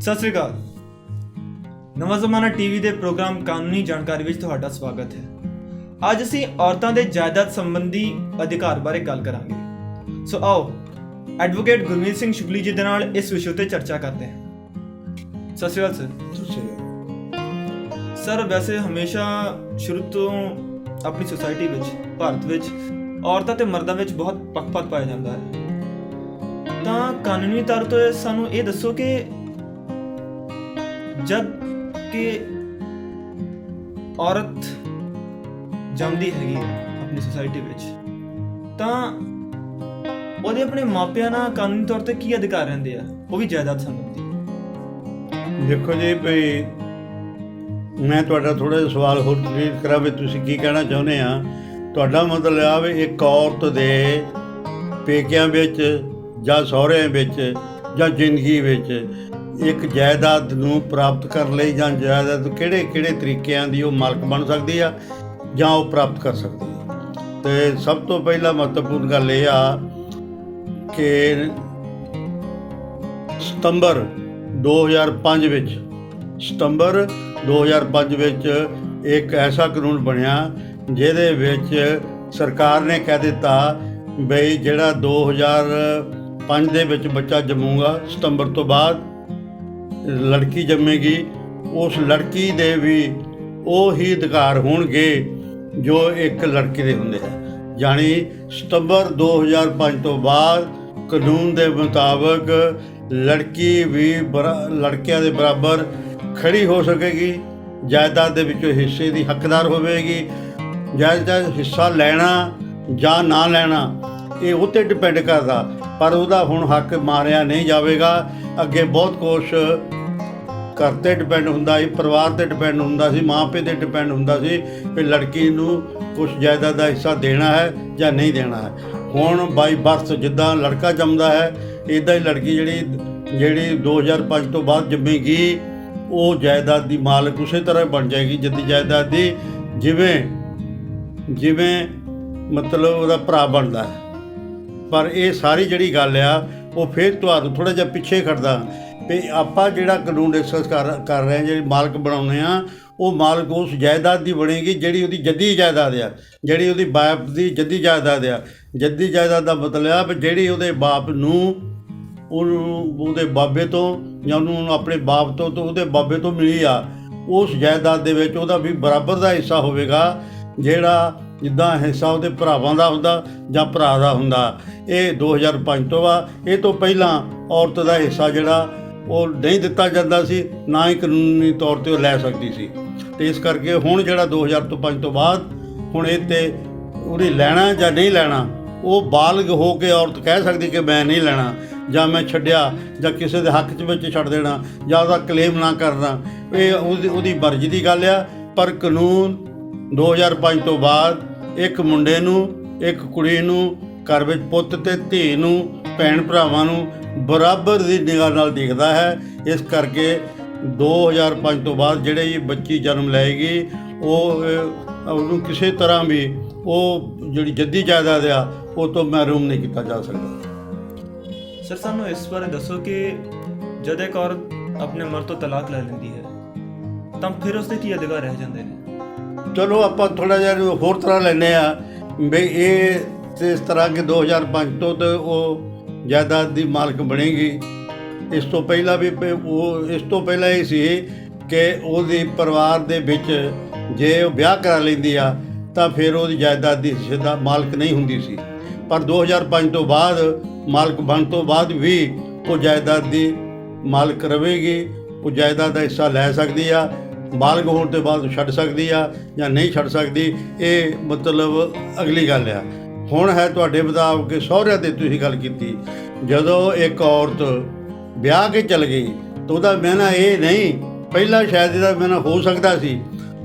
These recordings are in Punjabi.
ਸਤਿ ਸ੍ਰੀ ਅਕਾਲ। ਨਵਾਂ ਜ਼ਮਾਨਾ ਟੀਵੀ ਦੇ ਪ੍ਰੋਗਰਾਮ ਕਾਨੂੰਨੀ ਜਾਣਕਾਰੀ ਵਿੱਚ ਤੁਹਾਡਾ ਸਵਾਗਤ ਹੈ। ਅੱਜ ਅਸੀਂ ਔਰਤਾਂ ਦੇ ਜਾਇਦਾਦ ਸੰਬੰਧੀ ਅਧਿਕਾਰ ਬਾਰੇ ਗੱਲ ਕਰਾਂਗੇ। ਸੋ ਆਓ ਐਡਵੋਕੇਟ ਗੁਰਮੀਤ ਸਿੰਘ ਸ਼ੁਕਲੀ ਜੀ ਦੇ ਨਾਲ ਇਸ ਵਿਸ਼ੇ ਉੱਤੇ ਚਰਚਾ ਕਰਦੇ ਹਾਂ। ਸਤਿ ਸ੍ਰੀ ਅਕਾਲ ਸਰ। ਵੈਸੇ ਹਮੇਸ਼ਾ ਸ਼ੁਰੂ ਤੋਂ ਆਪਣੀ ਸੋਸਾਇਟੀ ਵਿੱਚ ਭਾਰਤ ਵਿੱਚ ਔਰਤਾਂ ਤੇ ਮਰਦਾਂ ਵਿੱਚ ਬਹੁਤ ਪੱਖਪਾਤ ਪਾਇਆ ਜਾਂਦਾ ਹੈ। ਤਾਂ ਕਾਨੂੰਨੀ ਤੌਰ ਤੇ ਸਾਨੂੰ ਇਹ ਦੱਸੋ ਕਿ ਜਦ ਕਿ ਔਰਤ ਜੰਮਦੀ ਹੈਗੀ ਆਪਣੀ ਸੋਸਾਇਟੀ ਵਿੱਚ ਤਾਂ ਉਹਦੇ ਆਪਣੇ ਮਾਪਿਆਂ ਨਾਲ ਕਾਨੂੰਨੀ ਤੌਰ ਤੇ ਕੀ ਅਧਿਕਾਰ ਰਹਿੰਦੇ ਆ, ਉਹ ਵੀ ਜਾਇਦਾਦ ਸੰਬੰਧੀ? ਦੇਖੋ ਜੀ ਭਈ, ਮੈਂ ਤੁਹਾਡਾ ਥੋੜਾ ਜਿਹਾ ਸਵਾਲ ਹੋਰ ਕਲੀਅਰ ਕਰਾਂ ਵੀ ਤੁਸੀਂ ਕੀ ਕਹਿਣਾ ਚਾਹੁੰਦੇ ਆ। ਤੁਹਾਡਾ ਮਤਲਬ ਆ ਵੀ ਇੱਕ ਔਰਤ ਦੇ ਪੇਕਿਆਂ ਵਿੱਚ ਜਾਂ ਸਹੁਰਿਆਂ ਵਿੱਚ ਜਾਂ ਜ਼ਿੰਦਗੀ ਵਿੱਚ ਇੱਕ ਜਾਇਦਾਦ ਨੂੰ ਪ੍ਰਾਪਤ ਕਰਨ ਲਈ ਜਾਂ ਜਾਇਦਾਦ ਕਿਹੜੇ ਤਰੀਕਿਆਂ ਦੀ ਉਹ ਮਾਲਕ ਬਣ ਸਕਦੀ ਆ ਜਾਂ ਉਹ ਪ੍ਰਾਪਤ ਕਰ ਸਕਦੀ ਹੈ। ਤੇ ਸਭ ਤੋਂ ਪਹਿਲਾਂ ਮਹੱਤਵਪੂਰਨ ਗੱਲ ਇਹ ਆ ਕਿ ਸਤੰਬਰ 2005 ਵਿੱਚ ਇੱਕ ਐਸਾ ਕਾਨੂੰਨ ਬਣਿਆ ਜਿਹਦੇ ਵਿੱਚ ਸਰਕਾਰ ਨੇ ਕਹਿ ਦਿੱਤਾ ਬਈ ਜਿਹੜਾ 2005 ਦੇ ਵਿੱਚ ਬੱਚਾ ਜੰਮੂਗਾ, ਸਤੰਬਰ ਤੋਂ ਬਾਅਦ ਲੜਕੀ ਜੰਮੇਗੀ, ਉਸ ਲੜਕੀ ਦੇ ਵੀ ਉਹੀ ਅਧਿਕਾਰ ਹੋਣਗੇ ਜੋ ਇੱਕ ਲੜਕੀ ਦੇ ਹੁੰਦੇ ਹੈ। ਯਾਨੀ ਸਤੰਬਰ 2005 ਤੋਂ ਬਾਅਦ ਕਾਨੂੰਨ ਦੇ ਮੁਤਾਬਕ ਲੜਕੀ ਵੀ ਲੜਕਿਆਂ ਦੇ ਬਰਾਬਰ ਖੜੀ ਹੋ ਸਕੇਗੀ, ਜਾਇਦਾਦ ਦੇ ਵਿੱਚੋਂ ਹਿੱਸੇ ਦੀ ਹੱਕਦਾਰ ਹੋਵੇਗੀ। ਜਾਇਦਾਦ ਹਿੱਸਾ ਲੈਣਾ ਜਾਂ ਨਾ ਲੈਣਾ ਇਹ ਉਹ 'ਤੇ ਡਿਪੈਂਡ ਕਰਦਾ, ਪਰ ਉਹਦਾ ਹੁਣ ਹੱਕ ਮਾਰਿਆ ਨਹੀਂ ਜਾਵੇਗਾ। ਅੱਗੇ ਬਹੁਤ ਕੁਛ ਘਰ 'ਤੇ ਡਿਪੈਂਡ ਹੁੰਦਾ ਸੀ, ਪਰਿਵਾਰ 'ਤੇ ਡਿਪੈਂਡ ਹੁੰਦਾ ਸੀ, ਮਾਂ ਪਿਓ 'ਤੇ ਡਿਪੈਂਡ ਹੁੰਦਾ ਸੀ ਕਿ ਲੜਕੀ ਨੂੰ ਕੁਛ ਜਾਇਦਾਦ ਦਾ ਹਿੱਸਾ ਦੇਣਾ ਹੈ ਜਾਂ ਨਹੀਂ ਦੇਣਾ ਹੈ। ਹੁਣ ਬਾਈ ਬਰਥ ਜਿੱਦਾਂ ਲੜਕਾ ਜੰਮਦਾ ਹੈ ਇੱਦਾਂ ਹੀ ਲੜਕੀ ਜਿਹੜੀ 2005 ਤੋਂ ਬਾਅਦ ਜੰਮੇਗੀ ਉਹ ਜਾਇਦਾਦ ਦੀ ਮਾਲਕ ਉਸੇ ਤਰ੍ਹਾਂ ਬਣ ਜਾਏਗੀ ਜੱਦੀ ਜਾਇਦਾਦ ਦੀ, ਜਿਵੇਂ ਮਤਲਬ ਉਹਦਾ ਭਰਾ ਬਣਦਾ ਹੈ। ਪਰ ਇਹ ਸਾਰੀ ਜਿਹੜੀ ਗੱਲ ਆ ਉਹ ਫਿਰ ਤੁਹਾਨੂੰ ਥੋੜ੍ਹਾ ਜਿਹਾ ਪਿੱਛੇ ਖੜਦਾ ਵੀ ਆਪਾਂ ਜਿਹੜਾ ਕਾਨੂੰਨ ਡਿਸਕਸ ਕਰ ਰਹੇ ਹਾਂ, ਜਿਹੜੀ ਮਾਲਕ ਬਣਾਉਂਦੇ ਆ, ਉਹ ਮਾਲਕ ਉਸ ਜਾਇਦਾਦ ਦੀ ਬਣੇਗੀ ਜਿਹੜੀ ਉਹਦੀ ਜੱਦੀ ਜਾਇਦਾਦ ਆ, ਜਿਹੜੀ ਉਹਦੀ ਬਾਪ ਦੀ ਜੱਦੀ ਜਾਇਦਾਦ ਆ। ਜੱਦੀ ਜਾਇਦਾਦ ਦਾ ਮਤਲਬ ਆ ਵੀ ਜਿਹੜੀ ਉਹਦੇ ਬਾਪ ਨੂੰ ਉਹਦੇ ਬਾਬੇ ਤੋਂ ਜਾਂ ਉਹਨੂੰ ਆਪਣੇ ਬਾਪ ਤੋਂ ਉਹਦੇ ਬਾਬੇ ਤੋਂ ਮਿਲੀ ਆ, ਉਸ ਜਾਇਦਾਦ ਦੇ ਵਿੱਚ ਉਹਦਾ ਵੀ ਬਰਾਬਰ ਦਾ ਹਿੱਸਾ ਹੋਵੇਗਾ, ਜਿਹੜਾ ਜਿੱਦਾਂ ਹਿੱਸਾ ਉਹਦੇ ਭਰਾਵਾਂ ਦਾ ਹੁੰਦਾ ਜਾਂ ਭਰਾ ਦਾ ਹੁੰਦਾ। ਇਹ 2005 ਤੋਂ ਆ। ਇਹ ਤੋਂ ਪਹਿਲਾਂ ਔਰਤ ਦਾ ਹਿੱਸਾ ਜਿਹੜਾ ਉਹ ਨਹੀਂ ਦਿੱਤਾ ਜਾਂਦਾ ਸੀ, ਨਾ ਹੀ ਕਾਨੂੰਨੀ ਤੌਰ 'ਤੇ ਉਹ ਲੈ ਸਕਦੀ ਸੀ। ਅਤੇ ਇਸ ਕਰਕੇ ਹੁਣ ਜਿਹੜਾ 2005 ਤੋਂ ਬਾਅਦ ਹੁਣ ਇਹ 'ਤੇ ਉਹਨੇ ਲੈਣਾ ਜਾਂ ਨਹੀਂ ਲੈਣਾ, ਉਹ ਬਾਲਗ ਹੋ ਕੇ ਔਰਤ ਕਹਿ ਸਕਦੀ ਕਿ ਮੈਂ ਨਹੀਂ ਲੈਣਾ, ਜਾਂ ਮੈਂ ਛੱਡਿਆ, ਜਾਂ ਕਿਸੇ ਦੇ ਹੱਕ 'ਚ ਵਿੱਚ ਛੱਡ ਦੇਣਾ, ਜਾਂ ਉਹਦਾ ਕਲੇਮ ਨਾ ਕਰਨਾ। ਇਹ ਉਹਦੀ ਮਰਜ਼ੀ ਦੀ ਗੱਲ ਆ। ਪਰ ਕਾਨੂੰਨ 2005 ਤੋਂ ਬਾਅਦ ਇੱਕ ਮੁੰਡੇ ਨੂੰ, ਇੱਕ ਕੁੜੀ ਨੂੰ, ਘਰ ਵਿੱਚ ਪੁੱਤ ਅਤੇ ਧੀ ਨੂੰ, ਭੈਣ ਭਰਾਵਾਂ ਨੂੰ ਬਰਾਬਰ ਦੀ ਨਿਗਾਹ ਨਾਲ ਦੇਖਦਾ ਹੈ। ਇਸ ਕਰਕੇ 2005 ਤੋਂ ਬਾਅਦ ਜਿਹੜੇ ਬੱਚੀ ਜਨਮ ਲਏਗੀ ਉਹਨੂੰ ਕਿਸੇ ਤਰ੍ਹਾਂ ਵੀ ਉਹ ਜਿਹੜੀ ਜੱਦੀ ਜਾਇਦਾਦ ਆ ਉਹ ਤੋਂ ਮਹਿਰੂਮ ਨਹੀਂ ਕੀਤਾ ਜਾ ਸਕਦਾ। ਸਰ, ਸਾਨੂੰ ਇਸ ਬਾਰੇ ਦੱਸੋ ਕਿ ਜਦ ਇੱਕ ਔਰਤ ਆਪਣੇ ਮਰਦ ਤੋਂ ਤਲਾਕ ਲੈ ਲੈਂਦੀ ਹੈ ਤਾਂ ਫਿਰ ਉਸਦੇ ਕੀ ਅਧਿਕਾਰ ਰਹਿ ਜਾਂਦੇ ਨੇ? ਚਲੋ ਆਪਾਂ ਥੋੜ੍ਹਾ ਜਿਹਾ ਹੋਰ ਤਰ੍ਹਾਂ ਲੈਂਦੇ ਹਾਂ ਵੀ ਇਹ ਇਸ ਤਰ੍ਹਾਂ ਕਿ 2005 ਤੋਂ ਤਾਂ ਉਹ ਜਾਇਦਾਦ ਦੀ ਮਾਲਕ ਬਣੇਗੀ। ਇਸ ਤੋਂ ਪਹਿਲਾਂ ਇਹ ਸੀ ਕਿ ਉਹਦੇ ਪਰਿਵਾਰ ਦੇ ਵਿੱਚ ਜੇ ਉਹ ਵਿਆਹ ਕਰਾ ਲੈਂਦੀ ਆ ਤਾਂ ਫਿਰ ਉਹਦੀ ਜਾਇਦਾਦ ਦੀ ਹਿੱਸੇ ਦਾ ਮਾਲਕ ਨਹੀਂ ਹੁੰਦੀ ਸੀ। ਪਰ 2005 ਤੋਂ ਬਾਅਦ ਮਾਲਕ ਬਣਨ ਤੋਂ ਬਾਅਦ ਵੀ ਉਹ ਜਾਇਦਾਦ ਦੀ ਮਾਲਕ ਰਹੇਗੀ। ਉਹ ਜਾਇਦਾਦ ਦਾ ਹਿੱਸਾ ਲੈ ਸਕਦੀ ਆ, ਬਾਲਗ ਹੋਣ ਤੋਂ ਬਾਅਦ ਛੱਡ ਸਕਦੀ ਆ ਜਾਂ ਨਹੀਂ ਛੱਡ ਸਕਦੀ, ਇਹ ਮਤਲਬ ਅਗਲੀ ਗੱਲ ਆ। ਹੁਣ ਹੈ ਤੁਹਾਡੇ ਮੁਤਾਬਕ ਕਿ ਸਹੁਰਿਆਂ 'ਤੇ ਤੁਸੀਂ ਗੱਲ ਕੀਤੀ। ਜਦੋਂ ਇੱਕ ਔਰਤ ਵਿਆਹ ਕੇ ਚਲ ਗਈ ਤਾਂ ਉਹਦਾ ਮਹਿਨਾ ਇਹ ਨਹੀਂ, ਪਹਿਲਾਂ ਸ਼ਾਇਦ ਇਹਦਾ ਮਹਿਨਾ ਹੋ ਸਕਦਾ ਸੀ,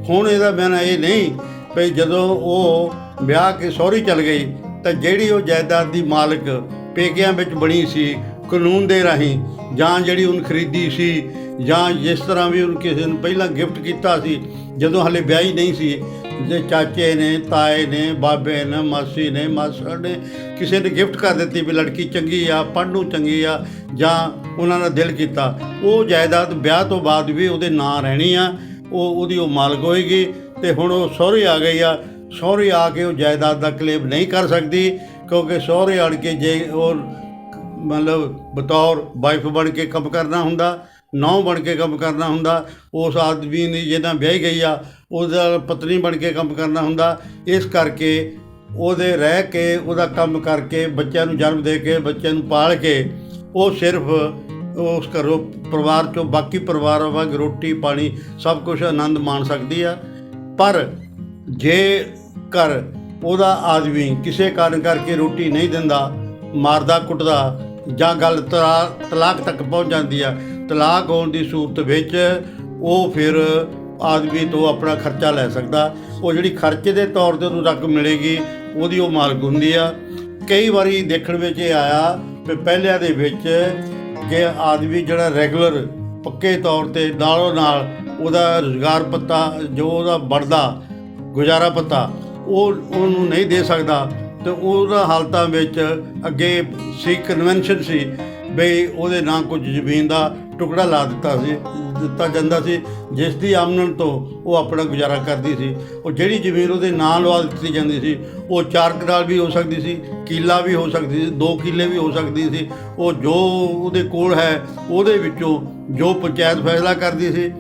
ਹੁਣ ਇਹਦਾ ਮਹਿਨਾ ਇਹ ਨਹੀਂ ਵੀ ਜਦੋਂ ਉਹ ਵਿਆਹ ਕੇ ਸਹੁਰੀ ਚਲ ਗਈ ਤਾਂ ਜਿਹੜੀ ਉਹ ਜਾਇਦਾਦ ਦੀ ਮਾਲਕ ਪੇਕਿਆਂ ਵਿੱਚ ਬਣੀ ਸੀ ਕਾਨੂੰਨ ਦੇ ਰਾਹੀਂ, ਜਾਂ ਜਿਹੜੀ ਉਹਨੂੰ ਖਰੀਦੀ ਸੀ, ਜਾਂ ਜਿਸ ਤਰ੍ਹਾਂ ਵੀ ਉਹਨੂੰ ਕਿਸੇ ਨੂੰ ਪਹਿਲਾਂ ਗਿਫਟ ਕੀਤਾ ਸੀ ਜਦੋਂ ਹਾਲੇ ਵਿਆਹੀ ਨਹੀਂ ਸੀ, ਜੇ ਚਾਚੇ ਨੇ, ਤਾਏ ਨੇ, ਬਾਬੇ ਨੇ, ਮਾਸੀ ਨੇ, ਮਾਸੜ ਨੇ ਕਿਸੇ ਨੇ ਗਿਫਟ ਕਰ ਦਿੱਤੀ ਵੀ ਲੜਕੀ ਚੰਗੀ ਆ, ਪੜ੍ਹਨ ਨੂੰ ਚੰਗੀ ਆ, ਜਾਂ ਉਹਨਾਂ ਦਾ ਦਿਲ ਕੀਤਾ, ਉਹ ਜਾਇਦਾਦ ਵਿਆਹ ਤੋਂ ਬਾਅਦ ਵੀ ਉਹਦੇ ਨਾਂ ਰਹਿਣੀ ਆ, ਉਹਦੀ ਉਹ ਮਾਲਕ ਹੋਏਗੀ। ਤੇ ਹੁਣ ਉਹ ਸਹੁਰੇ ਆ ਗਈ ਆ, ਸਹੁਰੇ ਆ ਕੇ ਉਹ ਜਾਇਦਾਦ ਦਾ ਕਲੇਮ ਨਹੀਂ ਕਰ ਸਕਦੀ, ਕਿਉਂਕਿ ਸਹੁਰੇ ਆਣ ਕੇ ਜੇ ਉਹ ਮਤਲਬ ਬਤੌਰ ਵਾਈਫ ਬਣ ਕੇ ਕੰਮ ਕਰਨਾ ਹੁੰਦਾ, ਨੌਂ ਬਣ ਕੇ ਕੰਮ ਕਰਨਾ ਹੁੰਦਾ, ਉਸ ਆਦਮੀ ਦੀ ਜਿਹਨਾਂ ਵਿਆਹੀ ਗਈ ਆ ਉਹਦਾ ਪਤਨੀ ਬਣ ਕੇ ਕੰਮ ਕਰਨਾ ਹੁੰਦਾ। ਇਸ ਕਰਕੇ ਉਹਦੇ ਰਹਿ ਕੇ, ਉਹਦਾ ਕੰਮ ਕਰਕੇ, ਬੱਚਿਆਂ ਨੂੰ ਜਨਮ ਦੇ ਕੇ, ਬੱਚਿਆਂ ਨੂੰ ਪਾਲ ਕੇ, ਉਹ ਸਿਰਫ ਉਸ ਘਰੋਂ ਪਰਿਵਾਰ 'ਚੋਂ ਬਾਕੀ ਪਰਿਵਾਰ ਵਾਂਗ ਰੋਟੀ ਪਾਣੀ ਸਭ ਕੁਛ ਆਨੰਦ ਮਾਣ ਸਕਦੀ ਆ। ਪਰ ਜੇ ਘਰ ਉਹਦਾ ਆਦਮੀ ਕਿਸੇ ਕਾਰਨ ਕਰਕੇ ਰੋਟੀ ਨਹੀਂ ਦਿੰਦਾ, ਮਾਰਦਾ ਕੁੱਟਦਾ, ਜਾਂ ਗੱਲ ਤਲਾਕ ਤੱਕ ਪਹੁੰਚ ਜਾਂਦੀ ਆ, ਤਲਾਕ ਹੋਣ ਦੀ ਸੂਰਤ ਵਿੱਚ ਉਹ ਫਿਰ ਆਦਮੀ ਤੋਂ ਆਪਣਾ ਖਰਚਾ ਲੈ ਸਕਦਾ। ਉਹ ਜਿਹੜੀ ਖਰਚੇ ਦੇ ਤੌਰ 'ਤੇ ਉਹਨੂੰ ਰਕਮ ਮਿਲੇਗੀ, ਉਹਦੀ ਉਹ ਮਾਲਕ ਹੁੰਦੀ ਆ। ਕਈ ਵਾਰੀ ਦੇਖਣ ਵਿੱਚ ਇਹ ਆਇਆ ਵੀ ਪਹਿਲਿਆਂ ਦੇ ਵਿੱਚ ਕਿ ਆਦਮੀ ਜਿਹੜਾ ਰੈਗੂਲਰ ਪੱਕੇ ਤੌਰ 'ਤੇ ਨਾਲੋਂ ਨਾਲ ਉਹਦਾ ਰੁਜ਼ਗਾਰ ਭੱਤਾ ਜੋ ਉਹਦਾ ਬਣਦਾ ਗੁਜ਼ਾਰਾ ਭੱਤਾ ਉਹਨੂੰ ਨਹੀਂ ਦੇ ਸਕਦਾ, ਅਤੇ ਉਹਨਾਂ ਹਾਲਤਾਂ ਵਿੱਚ ਅੱਗੇ ਸੀ ਕਨਵੈਨਸ਼ਨ ਸੀ ਬਈ ਉਹਦੇ ਨਾਂ ਕੁਝ ਜ਼ਮੀਨ ਦਾ ਟੁਕੜਾ ਲਾ ਦਿੱਤਾ ਜਾਂਦਾ ਸੀ, ਜਿਸ ਦੀ ਆਮਦਨ ਤੋਂ ਉਹ ਆਪਣਾ ਗੁਜ਼ਾਰਾ ਕਰਦੀ ਸੀ। ਉਹ ਜਿਹੜੀ ਜ਼ਮੀਨ ਉਹਦੇ ਨਾਂ ਲਵਾ ਦਿੱਤੀ ਜਾਂਦੀ ਸੀ, ਉਹ 4 ਕਨਾਲ ਵੀ ਹੋ ਸਕਦੀ ਸੀ, ਕਿੱਲਾ ਵੀ ਹੋ ਸਕਦੀ ਸੀ, 2 ਕਿੱਲੇ ਵੀ ਹੋ ਸਕਦੀ ਸੀ। ਉਹ ਜੋ ਉਹਦੇ ਕੋਲ ਹੈ ਉਹਦੇ ਵਿੱਚੋਂ ਜੋ ਪੰਚਾਇਤ ਫੈਸਲਾ ਕਰਦੀ ਸੀ,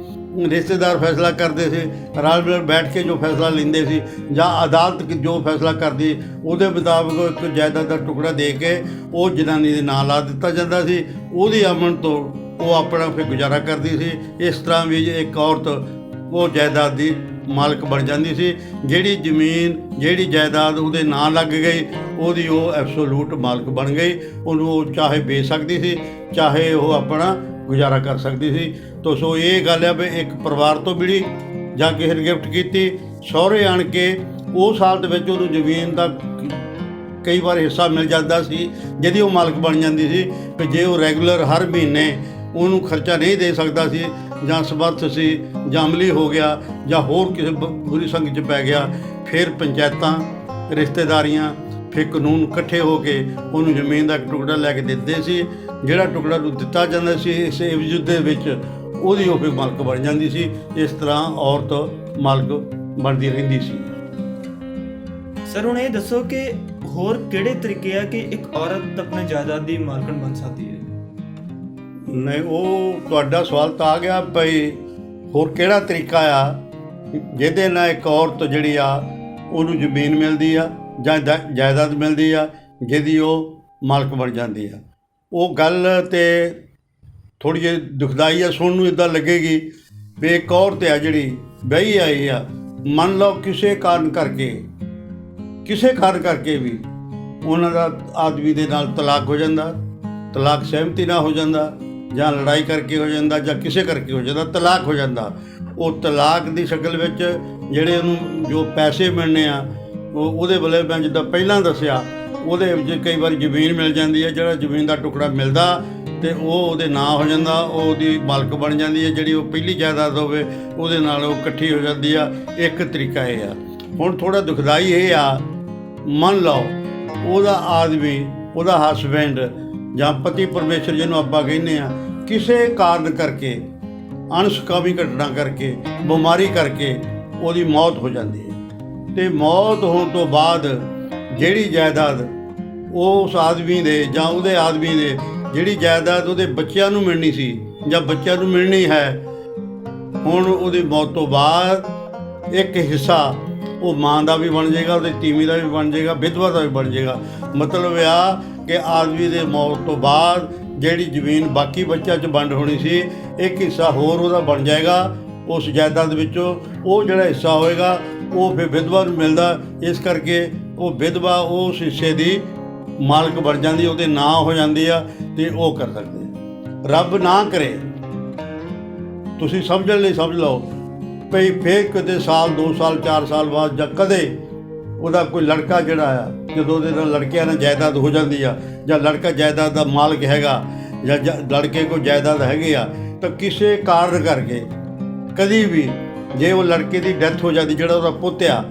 ਰਿਸ਼ਤੇਦਾਰ ਫੈਸਲਾ ਕਰਦੇ ਸੀ, ਰਲ ਮਿਲ ਬੈਠ ਕੇ ਜੋ ਫੈਸਲਾ ਲੈਂਦੇ ਸੀ, ਜਾਂ ਅਦਾਲਤ ਜੋ ਫੈਸਲਾ ਕਰਦੀ ਉਹਦੇ ਮੁਤਾਬਕ ਇੱਕ ਜਾਇਦਾਦ ਦਾ ਟੁਕੜਾ ਦੇ ਕੇ ਉਹ ਜਨਾਨੀ ਦੇ ਨਾਂ ਲਾ ਦਿੱਤਾ ਜਾਂਦਾ ਸੀ। ਉਹਦੀ ਆਮਦਨ ਤੋਂ ਉਹ ਆਪਣਾ ਫਿਰ ਗੁਜ਼ਾਰਾ ਕਰਦੀ ਸੀ। ਇਸ ਤਰ੍ਹਾਂ ਵੀ ਇੱਕ ਔਰਤ ਉਹ ਜਾਇਦਾਦ ਦੀ ਮਾਲਕ ਬਣ ਜਾਂਦੀ ਸੀ। ਜਿਹੜੀ ਜ਼ਮੀਨ, ਜਿਹੜੀ ਜਾਇਦਾਦ ਉਹਦੇ ਨਾਂ ਲੱਗ ਗਈ, ਉਹਦੀ ਉਹ ਐਬਸੋਲੂਟ ਮਾਲਕ ਬਣ ਗਈ। ਉਹਨੂੰ ਉਹ ਚਾਹੇ ਵੇਚ ਸਕਦੀ ਸੀ, ਚਾਹੇ ਉਹ ਆਪਣਾ ਗੁਜ਼ਾਰਾ ਕਰ ਸਕਦੀ ਸੀ। ਤੋ ਸੋ ਇਹ ਗੱਲ ਹੈ ਵੀ ਇੱਕ ਪਰਿਵਾਰ ਤੋਂ ਮਿਲੀ ਜਾਂ ਕਿਸੇ ਨੇ ਗਿਫਟ ਕੀਤੀ, ਸਹੁਰੇ ਆਣ ਕੇ ਉਸ ਹਾਲਤ ਵਿੱਚ ਉਹਨੂੰ ਜ਼ਮੀਨ ਦਾ ਕਈ ਵਾਰ ਹਿੱਸਾ ਮਿਲ ਜਾਂਦਾ ਸੀ, ਜਿਹਦੀ ਉਹ ਮਾਲਕ ਬਣ ਜਾਂਦੀ ਸੀ। ਕਿ ਜੇ ਉਹ ਰੈਗੂਲਰ ਹਰ ਮਹੀਨੇ ਉਹਨੂੰ ਖਰਚਾ ਨਹੀਂ ਦੇ ਸਕਦਾ ਸੀ, ਜਾਂ ਸਮਰਥ ਸੀ, ਜਾਂ ਅਮਲੀ ਹੋ ਗਿਆ, ਜਾਂ ਹੋਰ ਕਿਸੇ ਬੁਰੀ ਸੰਗਤ 'ਚ ਪੈ ਗਿਆ, ਫਿਰ ਪੰਚਾਇਤਾਂ, ਰਿਸ਼ਤੇਦਾਰੀਆਂ, ਫਿਰ ਕਾਨੂੰਨ ਇਕੱਠੇ ਹੋ ਕੇ ਉਹਨੂੰ ਜ਼ਮੀਨ ਦਾ ਇੱਕ ਟੁਕੜਾ ਲੈ ਕੇ ਦਿੰਦੇ ਸੀ। ਜਿਹੜਾ ਟੁਕੜਾ ਨੂੰ ਦਿੱਤਾ ਜਾਂਦਾ ਸੀ, ਇਸ ਇਵਜ਼ ਦੇ ਵਿੱਚ ਉਹਦੀ ਉਹ ਫਿਰ ਮਾਲਕ ਬਣ ਜਾਂਦੀ ਸੀ। ਇਸ ਤਰ੍ਹਾਂ ਔਰਤ ਮਾਲਕ ਬਣਦੀ ਰਹਿੰਦੀ ਸੀ। ਸਰ ਹੁਣ ਇਹ ਦੱਸੋ ਕਿ ਹੋਰ ਕਿਹੜੇ ਤਰੀਕੇ ਆ ਕਿ ਇੱਕ ਔਰਤ ਆਪਣੇ ਜਾਇਦਾਦ ਦੀ ਮਾਲਕਣ ਬਣ ਸਕਦੀ ਹੈ? ਨਹੀਂ, ਉਹ ਤੁਹਾਡਾ ਸਵਾਲ ਤਾਂ ਆ ਗਿਆ ਭਈ ਹੋਰ ਕਿਹੜਾ ਤਰੀਕਾ ਆ ਜਿਹਦੇ ਨਾਲ ਇੱਕ ਔਰਤ ਜਿਹੜੀ ਆ ਉਹਨੂੰ ਜ਼ਮੀਨ ਮਿਲਦੀ ਆ ਜਾਂ ਜਾਇਦਾਦ ਮਿਲਦੀ ਆ, ਜਿਹਦੀ ਉਹ ਮਾਲਕ ਬਣ ਜਾਂਦੀ ਆ। ਉਹ ਗੱਲ ਤੇ ਥੋੜ੍ਹੀ ਜਿਹੀ ਦੁਖਦਾਈ ਆ, ਸੁਣਨ ਨੂੰ ਇੱਦਾਂ ਲੱਗੇਗੀ ਵੀ ਇੱਕ ਔਰਤ ਆ ਜਿਹੜੀ ਵਿਆਹੀ ਆਈ ਆ, ਮੰਨ ਲਓ ਕਿਸੇ ਕਾਰਨ ਕਰਕੇ ਵੀ ਉਹਨਾਂ ਦਾ ਆਦਮੀ ਦੇ ਨਾਲ ਤਲਾਕ ਹੋ ਜਾਂਦਾ, ਤਲਾਕ ਸਹਿਮਤੀ ਨਾਲ ਹੋ ਜਾਂਦਾ, ਜਾਂ ਲੜਾਈ ਕਰਕੇ ਹੋ ਜਾਂਦਾ, ਜਾਂ ਕਿਸੇ ਕਰਕੇ ਹੋ ਜਾਂਦਾ, ਤਲਾਕ ਹੋ ਜਾਂਦਾ। ਉਹ ਤਲਾਕ ਦੀ ਸ਼ਕਲ ਵਿੱਚ ਜਿਹੜੇ ਉਹਨੂੰ ਜੋ ਪੈਸੇ ਮਿਲਣੇ ਆ ਉਹਦੇ ਵੱਲੇ ਮੈਂ ਜਿੱਦਾਂ ਪਹਿਲਾਂ ਦੱਸਿਆ, ਉਹਦੇ ਵਿੱਚ ਕਈ ਵਾਰੀ ਜ਼ਮੀਨ ਮਿਲ ਜਾਂਦੀ ਹੈ। ਜਿਹੜਾ ਜ਼ਮੀਨ ਦਾ ਟੁਕੜਾ ਮਿਲਦਾ ਅਤੇ ਉਹ ਉਹਦੇ ਨਾਂ ਹੋ ਜਾਂਦਾ, ਉਹ ਉਹਦੀ ਮਾਲਕ ਬਣ ਜਾਂਦੀ ਹੈ। ਜਿਹੜੀ ਉਹ ਪਹਿਲੀ ਜਾਇਦਾਦ ਹੋਵੇ ਉਹਦੇ ਨਾਲ ਉਹ ਇਕੱਠੀ ਹੋ ਜਾਂਦੀ ਆ। ਇੱਕ ਤਰੀਕਾ ਇਹ ਆ। ਹੁਣ ਥੋੜ੍ਹਾ ਦੁਖਦਾਈ ਇਹ ਆ, ਮੰਨ ਲਓ ਉਹਦਾ ਆਦਮੀ, ਉਹਦਾ ਹਸਬੈਂਡ ਜਾਂ ਪਤੀ ਪਰਮੇਸ਼ਰ ਜਿਹਨੂੰ ਆਪਾਂ ਕਹਿੰਦੇ ਆ, ਕਿਸੇ ਕਾਰਨ ਕਰਕੇ, ਅਣਸੁਖਾਵੀ ਘਟਨਾ ਕਰਕੇ, ਬਿਮਾਰੀ ਕਰਕੇ ਉਹਦੀ ਮੌਤ ਹੋ ਜਾਂਦੀ ਹੈ। ਅਤੇ ਮੌਤ ਹੋਣ ਤੋਂ ਬਾਅਦ ਜਿਹੜੀ ਜਾਇਦਾਦ ਉਸ ਆਦਮੀ ਦੇ ਜਾਂ ਉਹਦੇ ਆਦਮੀ ਦੇ, ਜਿਹੜੀ ਜਾਇਦਾਦ ਉਹਦੇ ਬੱਚਿਆਂ ਨੂੰ ਮਿਲਣੀ ਸੀ ਜਾਂ ਬੱਚਿਆਂ ਨੂੰ ਮਿਲਣੀ ਹੈ, ਹੁਣ ਉਹਦੀ ਮੌਤ ਤੋਂ ਬਾਅਦ ਇੱਕ ਹਿੱਸਾ ਉਹ ਮਾਂ ਦਾ ਵੀ ਬਣ ਜਾਏਗਾ, ਉਹਦੀ ਤੀਵੀਂ ਦਾ ਵੀ ਬਣ ਜਾਏਗਾ, ਵਿਧਵਾ ਦਾ ਵੀ ਬਣ ਜਾਏਗਾ। ਮਤਲਬ ਆ ਕਿ ਆਦਮੀ ਦੇ ਮੌਤ ਤੋਂ ਬਾਅਦ ਜਿਹੜੀ ਜ਼ਮੀਨ ਬਾਕੀ ਬੱਚਿਆਂ 'ਚ ਵੰਡ ਹੋਣੀ ਸੀ, ਇੱਕ ਹਿੱਸਾ ਹੋਰ ਉਹਦਾ ਬਣ ਜਾਏਗਾ ਉਸ ਜਾਇਦਾਦ ਵਿੱਚੋਂ। ਉਹ ਜਿਹੜਾ ਹਿੱਸਾ ਹੋਏਗਾ ਉਹ ਫਿਰ ਵਿਧਵਾ ਨੂੰ ਮਿਲਦਾ। ਇਸ ਕਰਕੇ ਉਹ ਵਿਧਵਾ ਉਸ ਹਿੱਸੇ ਦੀ ਮਾਲਕ ਬਣ ਜਾਂਦੀ, ਉਹਦੇ ਨਾਂ ਹੋ ਜਾਂਦੀ ਆ, ਅਤੇ ਉਹ ਕਰ ਸਕਦੇ ਆ। ਰੱਬ ਨਾ ਕਰੇ, ਤੁਸੀਂ ਸਮਝਣ ਲਈ ਸਮਝ ਲਓ ਭਈ ਫਿਰ ਕਿਤੇ ਸਾਲ 2 ਸਾਲ 4 ਸਾਲ ਬਾਅਦ ਜਾਂ ਕਦੇ ਉਹਦਾ ਕੋਈ ਲੜਕਾ ਜਿਹੜਾ ਆ, ਜਦੋਂ ਉਹਦੇ ਨਾਲ ਲੜਕਿਆਂ ਨਾਲ ਜਾਇਦਾਦ ਹੋ ਜਾਂਦੀ ਆ, ਜਾਂ ਲੜਕਾ ਜਾਇਦਾਦ ਦਾ ਮਾਲਕ ਹੈਗਾ, ਜਾਂ ਲੜਕੇ ਕੋਲ ਜਾਇਦਾਦ ਹੈਗੇ ਆ, ਤਾਂ ਕਿਸੇ ਕਾਰਨ ਕਰਕੇ ਕਦੀ ਵੀ ਜੇ ਉਹ ਲੜਕੇ ਦੀ ਡੈਥ ਹੋ ਜਾਂਦੀ, ਜਿਹੜਾ ਉਹਦਾ ਪੁੱਤ ਆ,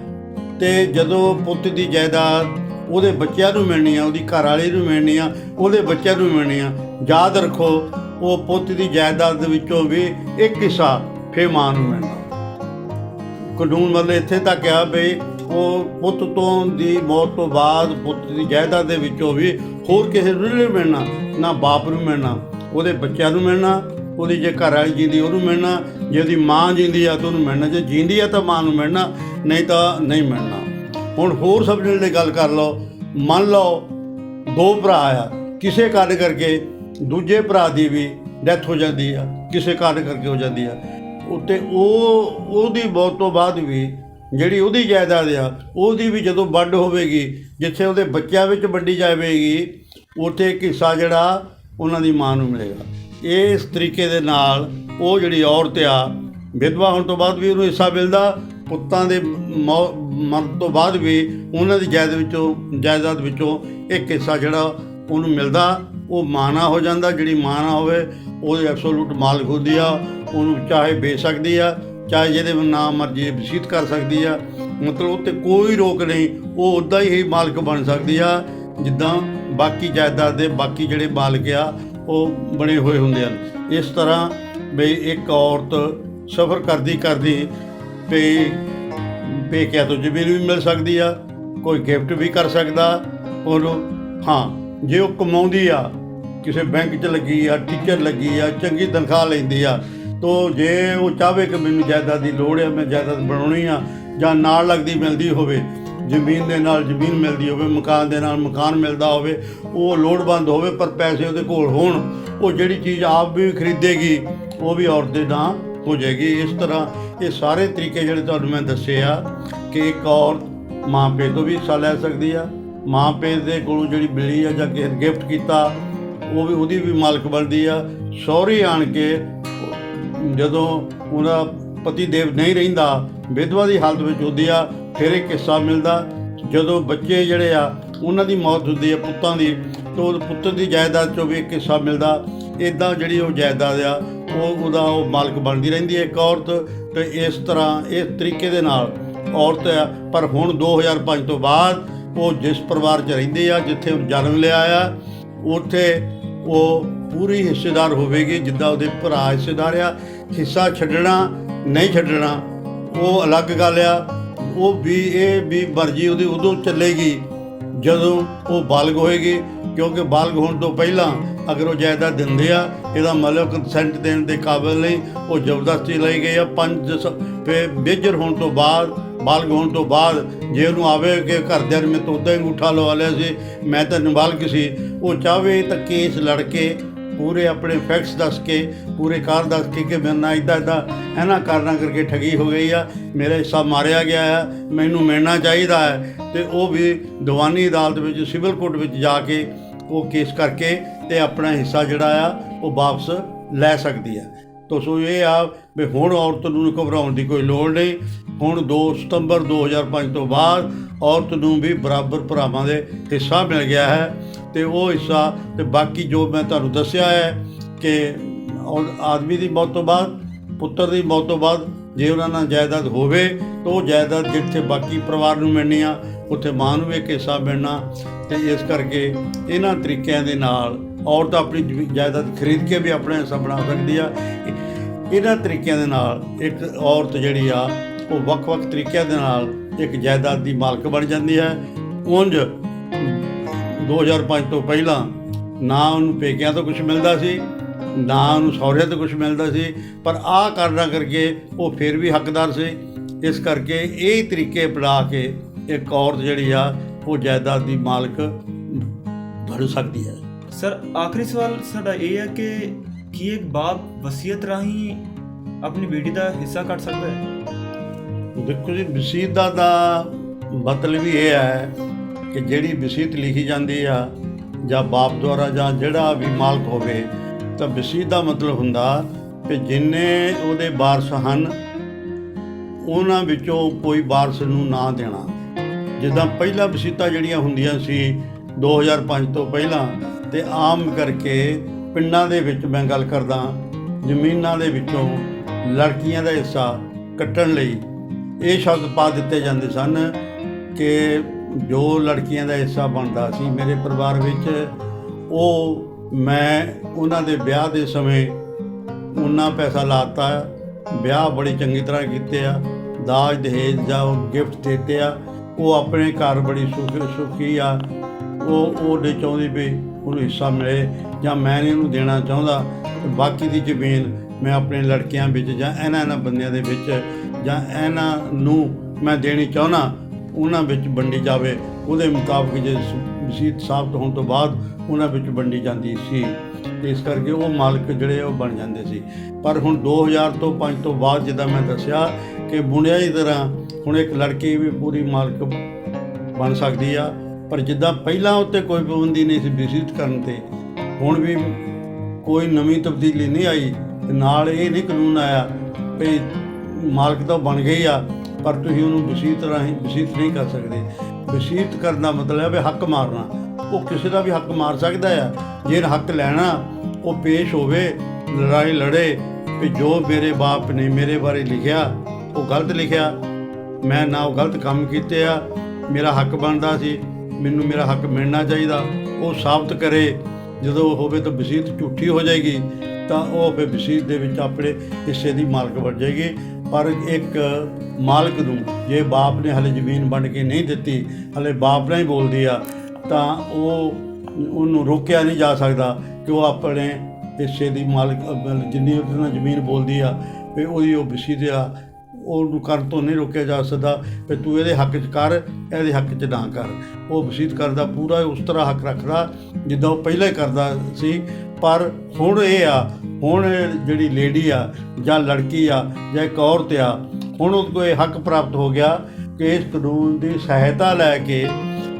ਤੇ ਜਦੋਂ ਪੁੱਤ ਦੀ ਜਾਇਦਾਦ ਉਹਦੇ ਬੱਚਿਆਂ ਨੂੰ ਮਿਲਣੀ ਆ, ਉਹਦੀ ਘਰ ਵਾਲੀ ਨੂੰ ਮਿਲਣੀ ਆ, ਉਹਦੇ ਬੱਚਿਆਂ ਨੂੰ ਮਿਲਣੀ ਆ, ਯਾਦ ਰੱਖੋ ਉਹ ਪੁੱਤ ਦੀ ਜਾਇਦਾਦ ਦੇ ਵਿੱਚੋਂ ਵੀ ਇੱਕ ਹਿੱਸਾ ਫਿਰ ਮਾਂ ਨੂੰ ਮਿਲਣਾ। ਕਾਨੂੰਨ ਮਤਲਬ ਇੱਥੇ ਤੱਕ ਆ ਵੀ ਉਹ ਪੁੱਤ ਤੋਂ ਦੀ ਮੌਤ ਤੋਂ ਬਾਅਦ ਪੁੱਤ ਦੀ ਜਾਇਦਾਦ ਦੇ ਵਿੱਚੋਂ ਵੀ ਹੋਰ ਕਿਸੇ ਨੂੰ ਨਹੀਂ ਮਿਲਣਾ, ਨਾ ਬਾਪ ਨੂੰ ਮਿਲਣਾ, ਉਹਦੇ ਬੱਚਿਆਂ ਨੂੰ ਮਿਲਣਾ, ਉਹਦੀ ਜੇ ਘਰ ਵਾਲੀ ਜਿੰਦੀ ਉਹਨੂੰ ਮਿਲਣਾ, ਜੇ ਉਹਦੀ ਮਾਂ ਜਿੰਦੀ ਆ ਤਾਂ ਉਹਨੂੰ ਮਿਲਣਾ, ਜੇ ਜਿੰਦੀ ਆ ਤਾਂ ਮਾਂ ਨੂੰ ਮਿਲਣਾ, ਨਹੀਂ ਤਾਂ ਨਹੀਂ ਮਿਲਣਾ। ਹੁਣ ਹੋਰ ਸਮਝਣ ਦੀ ਗੱਲ ਕਰ ਲਓ, ਮੰਨ ਲਓ ਦੋ ਭਰਾ ਆ, ਕਿਸੇ ਕਾਰਨ ਕਰਕੇ ਦੂਜੇ ਭਰਾ ਦੀ ਵੀ ਡੈਥ ਹੋ ਜਾਂਦੀ ਆ, ਕਿਸੇ ਕਾਰਨ ਕਰਕੇ ਹੋ ਜਾਂਦੀ ਆ, ਉੱਤੇ ਉਹਦੀ ਮੌਤ ਤੋਂ ਬਾਅਦ ਵੀ ਜਿਹੜੀ ਉਹਦੀ ਜਾਇਦਾਦ ਆ ਉਹਦੀ ਵੀ ਜਦੋਂ ਵੰਡ ਹੋਵੇਗੀ, ਜਿੱਥੇ ਉਹਦੇ ਬੱਚਿਆਂ ਵਿੱਚ ਵੰਡੀ ਜਾਵੇਗੀ, ਉੱਥੇ ਇੱਕ ਹਿੱਸਾ ਜਿਹੜਾ ਉਹਨਾਂ ਦੀ ਮਾਂ ਨੂੰ ਮਿਲੇਗਾ। ਇਸ ਤਰੀਕੇ ਦੇ ਨਾਲ ਉਹ ਜਿਹੜੀ ਔਰਤ ਆ, ਵਿਧਵਾ ਹੋਣ ਤੋਂ ਬਾਅਦ ਵੀ ਉਹਨੂੰ ਹਿੱਸਾ ਮਿਲਦਾ, ਪੁੱਤਾਂ ਦੇ ਮਰਨ ਤੋਂ ਬਾਅਦ ਵੀ ਉਹਨਾਂ ਦੀ ਜਾਇਦਾਦ ਵਿੱਚੋਂ ਇੱਕ ਹਿੱਸਾ ਜਿਹੜਾ ਉਹਨੂੰ ਮਿਲਦਾ, ਉਹ ਮਾਂ ਨਾ ਹੋ ਜਾਂਦਾ। ਜਿਹੜੀ ਮਾਂ ਨਾ ਹੋਵੇ ਉਹਦੇ ਐਬਸੋਲੂਟ ਮਾਲਕ ਹੁੰਦੀ ਆ, ਉਹਨੂੰ ਚਾਹੇ ਵੇਚ ਸਕਦੀ ਆ, ਚਾਹੇ ਜਿਹਦੇ ਨਾਮ ਮਰਜ਼ੀ ਵਸੀਅਤ ਕਰ ਸਕਦੀ ਆ, ਮਤਲਬ ਉੱਤੇ ਕੋਈ ਰੋਕ ਨਹੀਂ, ਉਹ ਉੱਦਾਂ ਹੀ ਮਾਲਕ ਬਣ ਸਕਦੀ ਆ ਜਿੱਦਾਂ ਬਾਕੀ ਜਾਇਦਾਦ ਦੇ ਬਾਕੀ ਜਿਹੜੇ ਮਾਲਕ ਆ ਉਹ ਬਣੇ ਹੋਏ ਹੁੰਦੇ ਹਨ। ਇਸ ਤਰ੍ਹਾਂ ਵੀ ਇੱਕ ਔਰਤ ਸਫ਼ਰ ਕਰਦੀ ਪੇਕਿਆਂ ਤੋਂ ਜ਼ਮੀਨ ਵੀ ਮਿਲ ਸਕਦੀ ਆ, ਕੋਈ ਗਿਫਟ ਵੀ ਕਰ ਸਕਦਾ ਉਹਨੂੰ। ਹਾਂ, ਜੇ ਉਹ ਕਮਾਉਂਦੀ ਆ, ਕਿਸੇ ਬੈਂਕ 'ਚ ਲੱਗੀ ਆ, ਟੀਚਰ ਲੱਗੀ ਆ, ਚੰਗੀ ਤਨਖਾਹ ਲੈਂਦੀ ਆ, ਤੋ ਜੇ ਉਹ ਚਾਹਵੇ ਕਿ ਮੈਨੂੰ ਜਾਇਦਾਦ ਦੀ ਲੋੜ ਹੈ, ਮੈਂ ਜਾਇਦਾਦ ਬਣਾਉਣੀ ਆ, ਜਾਂ ਨਾਲ ਲੱਗਦੀ ਮਿਲਦੀ ਹੋਵੇ, ਜ਼ਮੀਨ ਦੇ ਨਾਲ ਜ਼ਮੀਨ ਮਿਲਦੀ ਹੋਵੇ, ਮਕਾਨ ਦੇ ਨਾਲ ਮਕਾਨ ਮਿਲਦਾ ਹੋਵੇ, ਉਹ ਲੋੜਵੰਦ ਹੋਵੇ ਪਰ ਪੈਸੇ ਉਹਦੇ ਕੋਲ ਹੋਣ, ਉਹ ਜਿਹੜੀ ਚੀਜ਼ ਆਪ ਵੀ ਖਰੀਦੇਗੀ ਉਹ ਵੀ ਔਰਤ ਦੇ ਨਾਂ ਹੋ ਜਾਏਗੀ। ਇਸ ਤਰ੍ਹਾਂ ਇਹ ਸਾਰੇ ਤਰੀਕੇ ਜਿਹੜੇ ਤੁਹਾਨੂੰ ਮੈਂ ਦੱਸੇ ਆ ਕਿ ਇੱਕ ਔਰਤ ਮਾਂ ਪਿਓ ਤੋਂ ਵੀ ਹਿੱਸਾ ਲੈ ਸਕਦੀ ਆ, ਮਾਂ ਪਿਓ ਦੇ ਕੋਲੋਂ ਜਿਹੜੀ ਮਿਲੀ ਆ ਜਾਂ ਕਿਸੇ ਨੇ ਗਿਫਟ ਕੀਤਾ ਉਹ ਵੀ ਉਹਦੀ ਵੀ ਮਾਲਕ ਬਣਦੀ ਆ। ਸਹੁਰੇ ਆਣ ਕੇ ਜਦੋਂ ਉਹਦਾ ਪਤੀ ਦੇਵ ਨਹੀਂ ਰਹਿੰਦਾ, ਵਿਧਵਾ ਦੀ ਹਾਲਤ ਵਿੱਚ ਹੁੰਦੀ ਆ, ਫਿਰ ਇੱਕ ਹਿੱਸਾ ਮਿਲਦਾ। ਜਦੋਂ ਬੱਚੇ ਜਿਹੜੇ ਆ ਉਹਨਾਂ ਦੀ ਮੌਤ ਹੁੰਦੀ ਆ ਪੁੱਤਾਂ ਦੀ, ਤਾਂ ਉਹ ਪੁੱਤਰ ਦੀ ਜਾਇਦਾਦ 'ਚੋਂ ਵੀ ਇੱਕ ਹਿੱਸਾ ਮਿਲਦਾ। ਇੱਦਾਂ ਜਿਹੜੀ ਉਹ ਜਾਇਦਾਦ ਆ ਉਹਦਾ ਉਹ ਮਾਲਕ ਬਣਦੀ ਰਹਿੰਦੀ ਹੈ ਇੱਕ ਔਰਤ। ਅਤੇ ਇਸ ਤਰ੍ਹਾਂ ਇਸ ਤਰੀਕੇ ਦੇ ਨਾਲ ਔਰਤ ਆ। ਪਰ ਹੁਣ 2005 ਤੋਂ ਬਾਅਦ ਉਹ ਜਿਸ ਪਰਿਵਾਰ 'ਚ ਰਹਿੰਦੇ ਆ, ਜਿੱਥੇ ਉਹ ਜਨਮ ਲਿਆ ਆ, ਉੱਥੇ ਉਹ ਪੂਰੀ ਹਿੱਸੇਦਾਰ ਹੋਵੇਗੀ ਜਿੱਦਾਂ ਉਹਦੇ ਭਰਾ ਹਿੱਸੇਦਾਰ ਆ। ਹਿੱਸਾ ਛੱਡਣਾ ਨਹੀਂ ਛੱਡਣਾ ਉਹ ਅਲੱਗ ਗੱਲ ਆ। ਉਹ ਵੀ ਇਹ ਵੀ ਮਰਜ਼ੀ ਉਹਦੀ ਉਦੋਂ ਚੱਲੇਗੀ ਜਦੋਂ ਉਹ ਬਾਲਗ ਹੋਏਗੀ, ਕਿਉਂਕਿ ਬਾਲਗ ਹੋਣ ਤੋਂ ਪਹਿਲਾਂ ਅਗਰ ਉਹ ਜਾਇਦਾਦ ਦਿੰਦੇ ਆ, ਇਹਦਾ ਮਤਲਬ ਕੰਸੈਂਟ ਦੇਣ ਦੇ ਕਾਬਿਲ ਨਹੀਂ, ਉਹ ਜ਼ਬਰਦਸਤੀ ਲਈ ਗਈ ਆ। ਫਿਰ ਮੇਜਰ ਹੋਣ ਤੋਂ ਬਾਅਦ, ਬਾਲਗ ਹੋਣ ਤੋਂ ਬਾਅਦ ਜੇ ਉਹਨੂੰ ਆਵੇ ਕਿ ਘਰਦਿਆਂ ਨੇ ਮੇਰੇ ਤੋਂ ਉੱਦਾਂ ਹੀ ਅੰਗੂਠਾ ਲਵਾ ਲਿਆ ਸੀ, ਮੈਂ ਤਾਂ ਨਾਬਾਲਗ ਸੀ, ਉਹ ਚਾਹਵੇ ਤਾਂ ਕੇਸ ਲੜ ਕੇ ਪੂਰੇ ਆਪਣੇ ਫੈਕਟਸ ਦੱਸ ਕੇ, ਪੂਰੇ ਕਾਰ ਦੱਸ ਕੇ ਮੇਰੇ ਨਾਲ ਇੱਦਾਂ ਇਹਨਾਂ ਕਾਰਨਾਂ ਕਰਕੇ ਠੱਗੀ ਹੋ ਗਈ ਆ, ਮੇਰਾ ਹਿੱਸਾ ਮਾਰਿਆ ਗਿਆ ਆ, ਮੈਨੂੰ ਮਿਲਣਾ ਚਾਹੀਦਾ ਹੈ, ਅਤੇ ਉਹ ਵੀ ਦੀਵਾਨੀ ਅਦਾਲਤ ਵਿੱਚ, ਸਿਵਲ ਕੋਰਟ ਵਿੱਚ ਜਾ ਕੇ ਉਹ ਕੇਸ ਕਰਕੇ ਅਤੇ ਆਪਣਾ ਹਿੱਸਾ ਜਿਹੜਾ ਆ ਉਹ ਵਾਪਸ ਲੈ ਸਕਦੀ ਹੈ। ਤਾਂ ਸੋ ਇਹ ਆ ਵੀ ਹੁਣ ਔਰਤ ਨੂੰ ਘਬਰਾਉਣ ਦੀ ਕੋਈ ਲੋੜ ਨਹੀਂ। ਹੁਣ 2 ਸਤੰਬਰ 2005 ਤੋਂ ਬਾਅਦ ਔਰਤ ਨੂੰ ਵੀ ਬਰਾਬਰ ਭਰਾਵਾਂ ਦੇ ਹਿੱਸਾ ਮਿਲ ਗਿਆ ਹੈ, ਅਤੇ ਉਹ ਹਿੱਸਾ ਅਤੇ ਬਾਕੀ ਜੋ ਮੈਂ ਤੁਹਾਨੂੰ ਦੱਸਿਆ ਹੈ ਕਿ ਆਦਮੀ ਦੀ ਮੌਤ ਤੋਂ ਬਾਅਦ, ਪੁੱਤਰ ਦੀ ਮੌਤ ਤੋਂ ਬਾਅਦ ਜੇ ਉਹਨਾਂ ਨਾਲ ਜਾਇਦਾਦ ਹੋਵੇ ਤਾਂ ਉਹ ਜਾਇਦਾਦ ਜਿੱਥੇ ਬਾਕੀ ਪਰਿਵਾਰ ਨੂੰ ਮਿਲਣੀ ਆ, ਉੱਥੇ ਮਾਂ ਨੂੰ ਵੀ ਇੱਕ ਹਿੱਸਾ ਮਿਲਣਾ। ਅਤੇ ਇਸ ਕਰਕੇ ਇਹਨਾਂ ਤਰੀਕਿਆਂ ਦੇ ਨਾਲ ਔਰਤ ਆਪਣੀ ਜਾਇਦਾਦ ਖਰੀਦ ਕੇ ਵੀ ਆਪਣਾ ਹਿੱਸਾ ਬਣਾ ਸਕਦੀ ਆ। ਇਹਨਾਂ ਤਰੀਕਿਆਂ ਦੇ ਨਾਲ ਇੱਕ ਔਰਤ ਜਿਹੜੀ ਆ ਉਹ ਵੱਖ-ਵੱਖ ਤਰੀਕਿਆਂ ਦੇ ਨਾਲ ਇੱਕ ਜਾਇਦਾਦ ਦੀ ਮਾਲਕ ਬਣ ਜਾਂਦੀ ਹੈ। ਉਂਝ 2005 ਤੋਂ ਪਹਿਲਾਂ ਨਾ ਉਹਨੂੰ ਪੇਕਿਆਂ ਤੋਂ ਕੁਝ ਮਿਲਦਾ ਸੀ, ਨਾ ਉਹਨੂੰ ਸਹੁਰਿਆਂ ਤੋਂ ਕੁਝ ਮਿਲਦਾ ਸੀ, ਪਰ ਆਹ ਕਾਰਨਾਂ ਕਰਕੇ ਉਹ ਫਿਰ ਵੀ ਹੱਕਦਾਰ ਸੀ। ਇਸ ਕਰਕੇ ਇਹ ਤਰੀਕੇ ਅਪਣਾ ਕੇ ਇੱਕ ਔਰਤ ਜਿਹੜੀ ਆ ਉਹ ਜਾਇਦਾਦ ਦੀ ਮਾਲਕ ਬਣ ਸਕਦੀ ਹੈ। ਸਰ, ਆਖਰੀ ਸਵਾਲ ਸਾਡਾ ਇਹ ਹੈ ਕਿ ਕੀ ਇੱਕ ਬਾਪ ਵਸੀਅਤ ਰਾਹੀਂ ਆਪਣੀ ਬੇਟੀ ਦਾ ਹਿੱਸਾ ਕੱਟ ਸਕਦਾ ਹੈ? ਦੇਖੋ ਜੀ, ਵਸੀਅਤ ਦਾ ਮਤਲਬ ਹੀ ਇਹ ਹੈ ਕਿ ਜਿਹੜੀ ਵਸੀਅਤ ਲਿਖੀ ਜਾਂਦੀ ਆ ਜਾਂ ਬਾਪ ਦੁਆਰਾ ਜਾਂ ਜਿਹੜਾ ਵੀ ਮਾਲਕ ਹੋਵੇ, ਤਾਂ ਵਸੀਅਤ ਦਾ ਮਤਲਬ ਹੁੰਦਾ ਕਿ ਜਿੰਨੇ ਉਹਦੇ ਵਾਰਸ ਹਨ ਉਹਨਾਂ ਵਿੱਚੋਂ ਕੋਈ ਵਾਰਸ ਨੂੰ ਨਾ ਦੇਣਾ। ਜਿੱਦਾਂ ਪਹਿਲਾਂ ਵਸੀਅਤਾਂ ਜਿਹੜੀਆਂ ਹੁੰਦੀਆਂ ਸੀ 2005 ਤੋਂ ਪਹਿਲਾਂ, ਅਤੇ ਆਮ ਕਰਕੇ ਪਿੰਡਾਂ ਦੇ ਵਿੱਚ ਮੈਂ ਗੱਲ ਕਰਦਾ, ਜ਼ਮੀਨਾਂ ਦੇ ਵਿੱਚੋਂ ਲੜਕੀਆਂ ਦਾ ਹਿੱਸਾ ਕੱਟਣ ਲਈ ਇਹ ਸ਼ਬਦ ਪਾ ਦਿੱਤੇ ਜਾਂਦੇ ਸਨ ਕਿ ਜੋ ਲੜਕੀਆਂ ਦਾ ਹਿੱਸਾ ਬਣਦਾ ਸੀ ਮੇਰੇ ਪਰਿਵਾਰ ਵਿੱਚ, ਉਹ ਮੈਂ ਉਹਨਾਂ ਦੇ ਵਿਆਹ ਦੇ ਸਮੇਂ ਉਹਨਾਂ ਪੈਸਾ ਲਾਤਾ, ਵਿਆਹ ਬੜੀ ਚੰਗੀ ਤਰ੍ਹਾਂ ਕੀਤੇ ਆ, ਦਾਜ ਦਹੇਜ ਜਾਂ ਗਿਫਟ ਦਿੱਤੇ ਆ, ਉਹ ਆਪਣੇ ਘਰ ਬੜੀ ਸੁਖੀ ਆ, ਉਹ ਨਹੀਂ ਚਾਹੁੰਦੀ ਵੀ ਉਹਨੂੰ ਹਿੱਸਾ ਮਿਲੇ ਜਾਂ ਮੈਂ ਨਹੀਂ ਉਹਨੂੰ ਦੇਣਾ ਚਾਹੁੰਦਾ। ਬਾਕੀ ਦੀ ਜ਼ਮੀਨ ਮੈਂ ਆਪਣੇ ਲੜਕਿਆਂ ਵਿੱਚ ਜਾਂ ਇਹਨਾਂ ਬੰਦਿਆਂ ਦੇ ਵਿੱਚ ਜਾਂ ਇਹਨਾਂ ਨੂੰ ਮੈਂ ਦੇਣੀ ਚਾਹੁੰਦਾ, ਉਹਨਾਂ ਵਿੱਚ ਵੰਡੀ ਜਾਵੇ। ਉਹਦੇ ਮੁਤਾਬਕ ਜੇ ਵਸੀਅਤ ਸਾਬਤ ਹੋਣ ਤੋਂ ਬਾਅਦ ਉਹਨਾਂ ਵਿੱਚ ਵੰਡੀ ਜਾਂਦੀ ਸੀ। ਇਸ ਕਰਕੇ ਉਹ ਮਾਲਕ ਜਿਹੜੇ ਉਹ ਬਣ ਜਾਂਦੇ ਸੀ। ਪਰ ਹੁਣ 2005 ਤੋਂ ਬਾਅਦ ਜਿੱਦਾਂ ਮੈਂ ਦੱਸਿਆ ਕਿ ਮੁੰਡਿਆਂ ਦੀ ਤਰ੍ਹਾਂ ਹੁਣ ਇੱਕ ਲੜਕੀ ਵੀ ਪੂਰੀ ਮਾਲਕ ਬਣ ਸਕਦੀ ਆ। ਪਰ ਜਿੱਦਾਂ ਪਹਿਲਾਂ ਉੱਤੇ ਕੋਈ ਪਾਬੰਦੀ ਨਹੀਂ ਸੀ ਵਸੀਅਤ ਕਰਨ 'ਤੇ, ਹੁਣ ਵੀ ਕੋਈ ਨਵੀਂ ਤਬਦੀਲੀ ਨਹੀਂ ਆਈ। ਨਾਲ ਇਹ ਨਹੀਂ ਕਾਨੂੰਨ ਆਇਆ ਵੀ ਮਾਲਕ ਤਾਂ ਬਣ ਗਈ ਆ ਪਰ ਤੁਸੀਂ ਉਹਨੂੰ ਵਸੀਅਤ ਰਾਹੀਂ ਵਸੀਅਤ ਨਹੀਂ ਕਰ ਸਕਦੇ। ਵਸੀਅਤ ਕਰਨ ਦਾ ਮਤਲਬ ਹੈ ਹੱਕ ਮਾਰਨਾ। ਉਹ ਕਿਸੇ ਦਾ ਵੀ ਹੱਕ ਮਾਰ ਸਕਦਾ ਆ। ਜੇ ਹੱਕ ਲੈਣਾ ਉਹ ਪੇਸ਼ ਹੋਵੇ, ਲੜਾਈ ਲੜੇ ਵੀ ਜੋ ਮੇਰੇ ਬਾਪ ਨੇ ਮੇਰੇ ਬਾਰੇ ਲਿਖਿਆ ਉਹ ਗਲਤ ਲਿਖਿਆ, ਮੈਂ ਨਾ ਉਹ ਗਲਤ ਕੰਮ ਕੀਤੇ ਆ, ਮੇਰਾ ਹੱਕ ਬਣਦਾ ਸੀ, ਮੈਨੂੰ ਮੇਰਾ ਹੱਕ ਮਿਲਣਾ ਚਾਹੀਦਾ, ਉਹ ਸਾਬਤ ਕਰੇ। ਜਦੋਂ ਹੋਵੇ ਤਾਂ ਵਸੀਅਤ ਝੂਠੀ ਹੋ ਜਾਏਗੀ ਤਾਂ ਉਹ ਫਿਰ ਵਸੀਅਤ ਦੇ ਵਿੱਚ ਆਪਣੇ ਹਿੱਸੇ ਦੀ ਮਾਲਕ ਬਣ ਜਾਏਗੀ। ਪਰ ਇੱਕ ਮਾਲਕ ਨੂੰ ਜੇ ਬਾਪ ਨੇ ਹਲੇ ਜ਼ਮੀਨ ਵੰਡ ਕੇ ਨਹੀਂ ਦਿੱਤੀ, ਹਲੇ ਬਾਪ ਨਾਲ ਹੀ ਬੋਲਦੀ ਆ, ਤਾਂ ਉਹਨੂੰ ਰੋਕਿਆ ਨਹੀਂ ਜਾ ਸਕਦਾ ਕਿ ਉਹ ਆਪਣੇ ਹਿੱਸੇ ਦੀ ਮਾਲਕ ਜਿੰਨੀ ਉਹਦੇ ਨਾਲ ਜ਼ਮੀਨ ਬੋਲਦੀ ਆ ਵੀ ਉਹਦੀ ਉਹ ਵਸੀਅਤ ਆ, ਉਹਨੂੰ ਕਰਨ ਤੋਂ ਨਹੀਂ ਰੋਕਿਆ ਜਾ ਸਕਦਾ ਵੀ ਤੂੰ ਇਹਦੇ ਹੱਕ 'ਚ ਕਰ, ਇਹਦੇ ਹੱਕ 'ਚ ਨਾ ਕਰ। ਉਹ ਵਸੀਅਤ ਕਰਨ ਦਾ ਪੂਰਾ ਉਸ ਤਰ੍ਹਾਂ ਹੱਕ ਰੱਖਦਾ ਜਿੱਦਾਂ ਉਹ ਪਹਿਲਾਂ ਹੀ ਕਰਦਾ ਸੀ। ਪਰ ਹੁਣ ਇਹ ਆ, ਹੁਣ ਜਿਹੜੀ ਲੇਡੀ ਆ ਜਾਂ ਲੜਕੀ ਆ ਜਾਂ ਇੱਕ ਔਰਤ ਆ, ਹੁਣ ਉਹਨੂੰ ਕੋਈ ਹੱਕ ਪ੍ਰਾਪਤ ਹੋ ਗਿਆ ਕਿ ਇਸ ਕਾਨੂੰਨ ਦੀ ਸਹਾਇਤਾ ਲੈ ਕੇ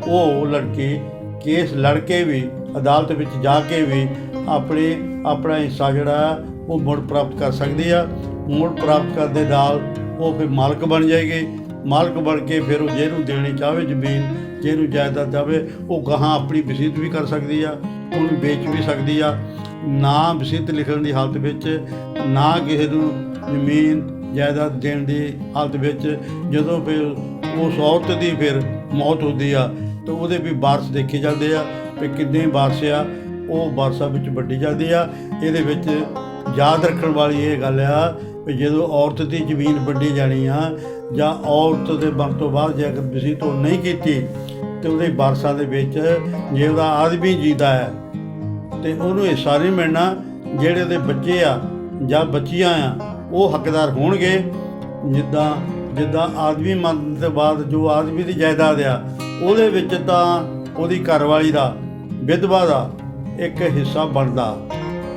ਉਹ ਲੜਕੀ ਕੇਸ ਲੜ ਕੇ ਵੀ ਅਦਾਲਤ ਵਿੱਚ ਜਾ ਕੇ ਵੀ ਆਪਣਾ ਹਿੱਸਾ ਜਿਹੜਾ ਉਹ ਮੁੜ ਪ੍ਰਾਪਤ ਕਰ ਸਕਦੀ ਆ। ਮੁੜ ਪ੍ਰਾਪਤ ਕਰਨ ਦੇ ਨਾਲ ਉਹ ਫਿਰ ਮਾਲਕ ਬਣ ਜਾਏਗੀ। ਮਾਲਕ ਬਣ ਕੇ ਫਿਰ ਉਹ ਜਿਹਨੂੰ ਦੇਣੀ ਚਾਹਵੇ ਜ਼ਮੀਨ, ਜਿਹਨੂੰ ਜਾਇਦਾਦ ਚਾਹਵੇ, ਉਹ ਗਾਹਾਂ ਆਪਣੀ ਵਸੀਅਤ ਵੀ ਕਰ ਸਕਦੀ ਆ, ਉਹਨੂੰ ਵੇਚ ਵੀ ਸਕਦੀ ਆ। ਨਾ ਵਸੀਅਤ ਲਿਖਣ ਦੀ ਹਾਲਤ ਵਿੱਚ, ਨਾ ਕਿਸੇ ਨੂੰ ਜ਼ਮੀਨ ਜਾਇਦਾਦ ਦੇਣ ਦੀ ਹਾਲਤ ਵਿੱਚ। ਜਦੋਂ ਫਿਰ ਉਸ ਔਰਤ ਦੀ ਫਿਰ ਮੌਤ ਹੁੰਦੀ ਆ ਤਾਂ ਉਹਦੇ ਵੀ ਵਾਰਸ ਦੇਖੇ ਜਾਂਦੇ ਆ ਵੀ ਕਿੰਨੇ ਵਾਰਸ ਆ, ਉਹ ਵਾਰਸਾਂ ਵਿੱਚ ਵੰਡੀ ਜਾਂਦੀ ਆ। ਇਹਦੇ ਵਿੱਚ ਯਾਦ ਰੱਖਣ ਵਾਲੀ ਇਹ ਗੱਲ ਆ ਵੀ ਜਦੋਂ ਔਰਤ ਦੀ ਜ਼ਮੀਨ ਵੰਡੀ ਜਾਣੀ ਆ ਜਾਂ ਔਰਤ ਦੇ ਮਰਨ ਤੋਂ ਬਾਅਦ ਜੇ ਅਗਰ ਵਸੀਅਤ ਉਹ ਨਹੀਂ ਕੀਤੀ ਤੇ ਉਹਦੇ ਵਾਰਸਾਂ ਦੇ ਵਿੱਚ ਜੇ ਉਹਦਾ ਆਦਮੀ ਜੀਦਾ ਹੈ ਤੇ ਉਹਨੂੰ ਹਿੱਸਾ ਨਹੀਂ ਮਿਲਣਾ। ਜਿਹੜੇ ਉਹਦੇ ਬੱਚੇ ਆ ਜਾਂ ਬੱਚੀਆਂ ਆ ਉਹ ਹੱਕਦਾਰ ਹੋਣਗੇ। ਜਿੱਦਾਂ ਆਦਮੀ ਮਰਨ ਤੋਂ ਬਾਅਦ ਜੋ ਆਦਮੀ ਦੀ ਜਾਇਦਾਦ ਆ ਉਹਦੇ ਵਿੱਚ ਤਾਂ ਉਹਦੀ ਘਰਵਾਲੀ ਦਾ, ਵਿਧਵਾ ਦਾ ਇੱਕ ਹਿੱਸਾ ਬਣਦਾ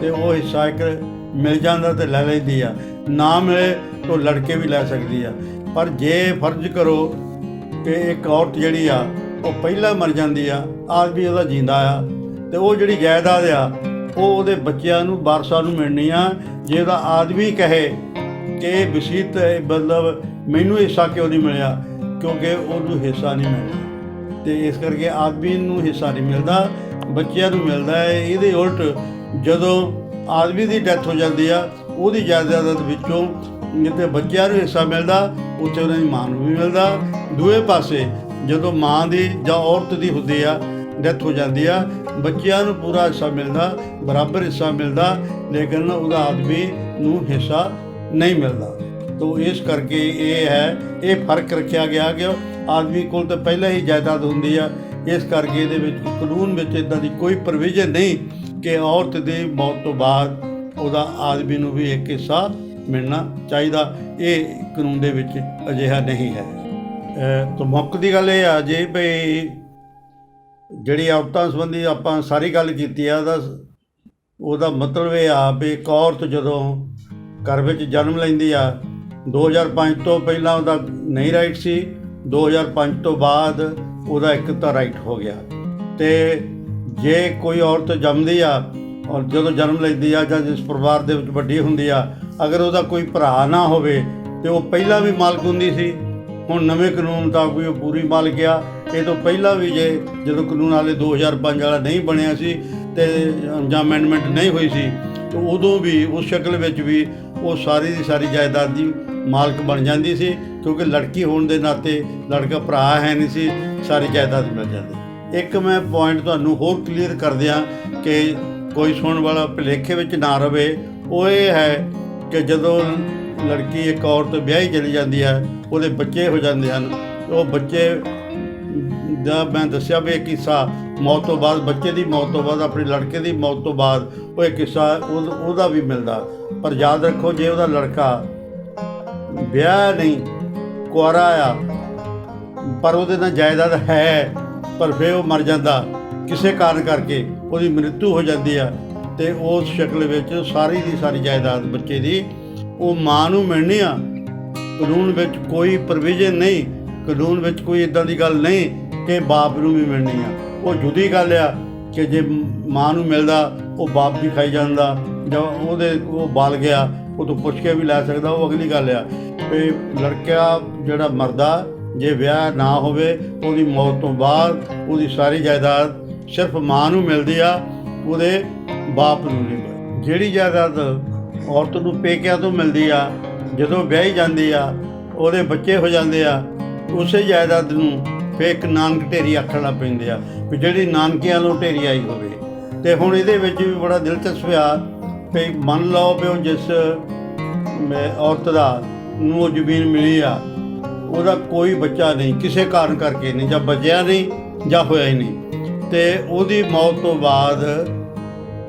ਤੇ ਉਹ ਹਿੱਸਾ ਇੱਕ ਮਿਲ ਜਾਂਦਾ ਤੇ ਲੈ ਲੈਂਦੀ ਆ, ਨਾ ਮਿਲੇ ਤਾਂ ਲੜ ਕੇ ਵੀ ਲੈ ਸਕਦੀ ਆ। ਪਰ ਜੇ ਫਰਜ਼ ਕਰੋ ਕਿ ਇੱਕ ਔਰਤ ਜਿਹੜੀ ਆ ਉਹ ਪਹਿਲਾਂ ਮਰ ਜਾਂਦੀ ਆ, ਆਦਮੀ ਉਹਦਾ ਜਿੰਦਾ ਆ, ਤੇ ਉਹ ਜਿਹੜੀ ਜਾਇਦਾਦ ਆ ਉਹ ਉਹਦੇ ਬੱਚਿਆਂ ਨੂੰ ਵਾਰਸਾਂ ਨੂੰ ਮਿਲਣੀ ਆ। ਜੇ ਉਹਦਾ ਆਦਮੀ ਕਹੇ ਕਿ ਵਸੀਅਤ ਮਤਲਬ ਮੈਨੂੰ ਹਿੱਸਾ ਕਿਉਂ ਨਹੀਂ ਮਿਲਿਆ, ਕਿਉਂਕਿ ਉਹਨੂੰ ਹਿੱਸਾ ਨਹੀਂ ਮਿਲਣਾ ਤੇ ਇਸ ਕਰਕੇ ਆਦਮੀ ਨੂੰ ਹਿੱਸਾ ਨਹੀਂ ਮਿਲਦਾ, ਬੱਚਿਆਂ ਨੂੰ ਮਿਲਦਾ ਹੈ। ਇਹਦੇ ਉਲਟ ਜਦੋਂ ਆਦਮੀ ਦੀ ਡੈਥ ਹੋ ਜਾਂਦੀ ਆ ਉਹਦੀ ਜਾਇਦਾਦ ਵਿੱਚੋਂ ਜਿੱਥੇ ਬੱਚਿਆਂ ਨੂੰ ਹਿੱਸਾ ਮਿਲਦਾ ਉੱਥੇ ਉਹਨਾਂ ਦੀ ਮਾਂ ਨੂੰ ਵੀ ਮਿਲਦਾ। ਦੂਏ ਪਾਸੇ ਜਦੋਂ ਮਾਂ ਦੀ ਜਾਂ ਔਰਤ ਦੀ ਹੁੰਦੀ ਆ ਡੈਥ ਹੋ ਜਾਂਦੀ ਆ, ਬੱਚਿਆਂ ਨੂੰ ਪੂਰਾ ਹਿੱਸਾ ਮਿਲਦਾ, ਬਰਾਬਰ ਹਿੱਸਾ ਮਿਲਦਾ, ਲੇਕਿਨ ਉਹਦਾ ਆਦਮੀ ਨੂੰ ਹਿੱਸਾ ਨਹੀਂ ਮਿਲਦਾ। ਤੋ ਇਸ ਕਰਕੇ ਇਹ ਫਰਕ ਰੱਖਿਆ ਗਿਆ ਕਿ ਆਦਮੀ ਕੋਲ ਤਾਂ ਪਹਿਲਾਂ ਹੀ ਜਾਇਦਾਦ ਹੁੰਦੀ ਆ। ਇਸ ਕਰਕੇ ਇਹਦੇ ਵਿੱਚ ਕਾਨੂੰਨ ਵਿੱਚ ਇੱਦਾਂ ਦੀ ਕੋਈ ਪ੍ਰੋਵੀਜ਼ਨ ਨਹੀਂ ਕਿ ਔਰਤ ਦੀ ਮੌਤ ਤੋਂ ਬਾਅਦ ਉਹਦਾ ਆਦਮੀ ਨੂੰ ਵੀ ਇੱਕ ਹਿੱਸਾ ਮਿਲਣਾ ਚਾਹੀਦਾ। ਇਹ ਕਾਨੂੰਨ ਦੇ ਵਿੱਚ ਅਜਿਹਾ ਨਹੀਂ ਹੈ। ਤਾਂ ਮੁੱਖ ਦੀ ਗੱਲ ਇਹ ਆ ਜੀ ਭਈ ਜਿਹੜੀ ਔਰਤਾਂ ਸੰਬੰਧੀ ਆਪਾਂ ਸਾਰੀ ਗੱਲ ਕੀਤੀ ਆ, ਉਹਦਾ ਮਤਲਬ ਇਹ ਆ ਵੀ ਇੱਕ ਔਰਤ ਜਦੋਂ ਘਰ ਵਿੱਚ ਜਨਮ ਲੈਂਦੀ ਆ, 2005 ਤੋਂ ਪਹਿਲਾਂ ਉਹਦਾ ਨਹੀਂ ਰਾਈਟ ਸੀ, 2005 ਤੋਂ ਬਾਅਦ ਉਹਦਾ ਇੱਕ ਤਾਂ ਰਾਈਟ ਹੋ ਗਿਆ। ਤੇ ਜੇ ਕੋਈ ਔਰਤ ਜੰਮਦੀ ਆ ਔਰ ਜਦੋਂ ਜਨਮ ਲੈਂਦੀ ਆ ਜਾਂ ਜਿਸ ਪਰਿਵਾਰ ਦੇ ਵਿੱਚ ਵੱਡੀ ਹੁੰਦੀ ਆ, ਅਗਰ ਉਹਦਾ ਕੋਈ ਭਰਾ ਨਾ ਹੋਵੇ ਤੇ ਉਹ ਪਹਿਲਾਂ ਵੀ ਮਾਲਕ ਹੁੰਦੀ ਸੀ। ਹੁਣ ਨਵੇਂ ਕਾਨੂੰਨ ਮੁਤਾਬਕ ਉਹ ਪੂਰੀ ਮਾਲਕ ਆ। ਇਹ ਤੋਂ ਪਹਿਲਾਂ ਵੀ ਜਦੋਂ ਕਾਨੂੰਨ ਵਾਲੇ 2005 ਵਾਲਾ ਨਹੀਂ ਬਣਿਆ ਸੀ ਤੇ ਜਾਂ ਅਮੈਂਡਮੈਂਟ ਨਹੀਂ ਹੋਈ ਸੀ, ਤਾਂ ਉਦੋਂ ਵੀ ਉਸ ਸ਼ਕਲ ਵਿੱਚ ਵੀ ਉਹ ਸਾਰੀ ਦੀ ਸਾਰੀ ਜਾਇਦਾਦ ਦੀ ਮਾਲਕ ਬਣ ਜਾਂਦੀ ਸੀ, ਕਿਉਂਕਿ ਲੜਕੀ ਹੋਣ ਦੇ ਨਾਤੇ ਲੜਕਾ ਭਰਾ ਹੈ ਨਹੀਂ ਸੀ, ਸਾਰੀ ਜਾਇਦਾਦ ਮਿਲ ਜਾਂਦੀ। ਇੱਕ ਮੈਂ ਪੁਆਇੰਟ ਤੁਹਾਨੂੰ ਹੋਰ ਕਲੀਅਰ ਕਰ ਦਿਆਂ ਕਿ ਕੋਈ ਸੁਣਨ ਵਾਲਾ ਭੁਲੇਖੇ ਵਿੱਚ ਨਾ ਰਵੇ, ਉਹ ਇਹ ਹੈ ਕਿ ਜਦੋਂ ਲੜਕੀ ਇੱਕ ਔਰਤ ਵਿਆਹੀ ਚਲੀ ਜਾਂਦੀ ਹੈ, ਉਹਦੇ ਬੱਚੇ ਹੋ ਜਾਂਦੇ ਹਨ। ਉਹ ਬੱਚੇ ਦਾ ਮੈਂ ਦੱਸਿਆ ਵੀ ਇਹ ਕਿੱਸਾ ਮੌਤ ਤੋਂ ਬਾਅਦ, ਬੱਚੇ ਦੀ ਮੌਤ ਤੋਂ ਬਾਅਦ, ਆਪਣੇ ਲੜਕੇ ਦੀ ਮੌਤ ਤੋਂ ਬਾਅਦ ਉਹ ਇੱਕ ਕਿੱਸਾ ਉਹਦਾ ਵੀ ਮਿਲਦਾ। ਪਰ ਯਾਦ ਰੱਖੋ, ਜੇ ਉਹਦਾ ਲੜਕਾ ਵਿਆਹ ਨਹੀਂ, ਕੁਆਰਾ ਆ, ਪਰ ਉਹਦੇ ਨਾਲ ਜਾਇਦਾਦ ਹੈ, ਪਰ ਫਿਰ ਉਹ ਮਰ ਜਾਂਦਾ ਕਿਸੇ ਕਾਰਨ ਕਰਕੇ, ਉਹਦੀ ਮ੍ਰਿਤੂ ਹੋ ਜਾਂਦੀ ਆ, ਤੇ ਉਸ ਸ਼ਕਲ ਵਿੱਚ ਸਾਰੀ ਦੀ ਸਾਰੀ ਜਾਇਦਾਦ ਬੱਚੇ ਦੀ ਉਹ ਮਾਂ ਨੂੰ ਮਿਲਣੀ ਆ। ਕਾਨੂੰਨ ਵਿੱਚ ਕੋਈ ਪ੍ਰੋਵੀਜ਼ਨ ਨਹੀਂ, ਕਾਨੂੰਨ ਵਿੱਚ ਕੋਈ ਇੱਦਾਂ ਦੀ ਗੱਲ ਨਹੀਂ ਕਿ ਬਾਪ ਨੂੰ ਵੀ ਮਿਲਣੀ ਆ। ਉਹ ਜੁਦੀ ਗੱਲ ਆ ਕਿ ਜੇ ਮਾਂ ਨੂੰ ਮਿਲਦਾ ਉਹ ਬਾਪ ਵੀ ਖਾਈ ਜਾਂਦਾ, ਜਾਂ ਉਹ ਬਾਲ ਗਿਆ ਉਹ ਤੋਂ ਪੁੱਛ ਕੇ ਵੀ ਲੈ ਸਕਦਾ, ਉਹ ਅਗਲੀ ਗੱਲ ਆ। ਵੀ ਲੜਕਾ ਜਿਹੜਾ ਮਰਦਾ, ਜੇ ਵਿਆਹ ਨਾ ਹੋਵੇ, ਉਹਦੀ ਮੌਤ ਤੋਂ ਬਾਅਦ ਉਹਦੀ ਸਾਰੀ ਜਾਇਦਾਦ ਸਿਰਫ ਮਾਂ ਨੂੰ ਮਿਲਦੀ ਆ, ਉਹਦੇ ਬਾਪ ਨੂੰ ਨਹੀਂ ਮਿਲਦੀ। ਜਿਹੜੀ ਜਾਇਦਾਦ ਔਰਤ ਨੂੰ ਪੇਕਿਆਂ ਤੋਂ ਮਿਲਦੀ ਆ, ਜਦੋਂ ਵਿਆਹੀ ਜਾਂਦੀ ਆ, ਉਹਦੇ ਬੱਚੇ ਹੋ ਜਾਂਦੇ ਆ, ਉਸੇ ਜਾਇਦਾਦ ਨੂੰ ਫਿਰ ਇੱਕ ਨਾਨਕ ਢੇਰੀ ਆਖਣ ਲੱਗ ਪੈਂਦੇ ਆ ਵੀ ਜਿਹੜੀ ਨਾਨਕਿਆਂ ਨੂੰ ਢੇਰੀ ਆਈ ਹੋਵੇ। ਅਤੇ ਹੁਣ ਇਹਦੇ ਵਿੱਚ ਵੀ ਬੜਾ ਦਿਲਚਸਪ ਆ ਵੀ ਮੰਨ ਲਓ ਵੀ ਉਹ ਜਿਸ ਔਰਤ ਨੂੰ ਉਹ ਜ਼ਮੀਨ ਮਿਲੀ ਆ, ਉਹਦਾ ਕੋਈ ਬੱਚਾ ਨਹੀਂ, ਕਿਸੇ ਕਾਰਨ ਕਰਕੇ ਨਹੀਂ, ਜਾਂ ਬਚਿਆ ਨਹੀਂ ਜਾਂ ਹੋਇਆ ਹੀ ਨਹੀਂ, ਅਤੇ ਉਹਦੀ ਮੌਤ ਤੋਂ ਬਾਅਦ,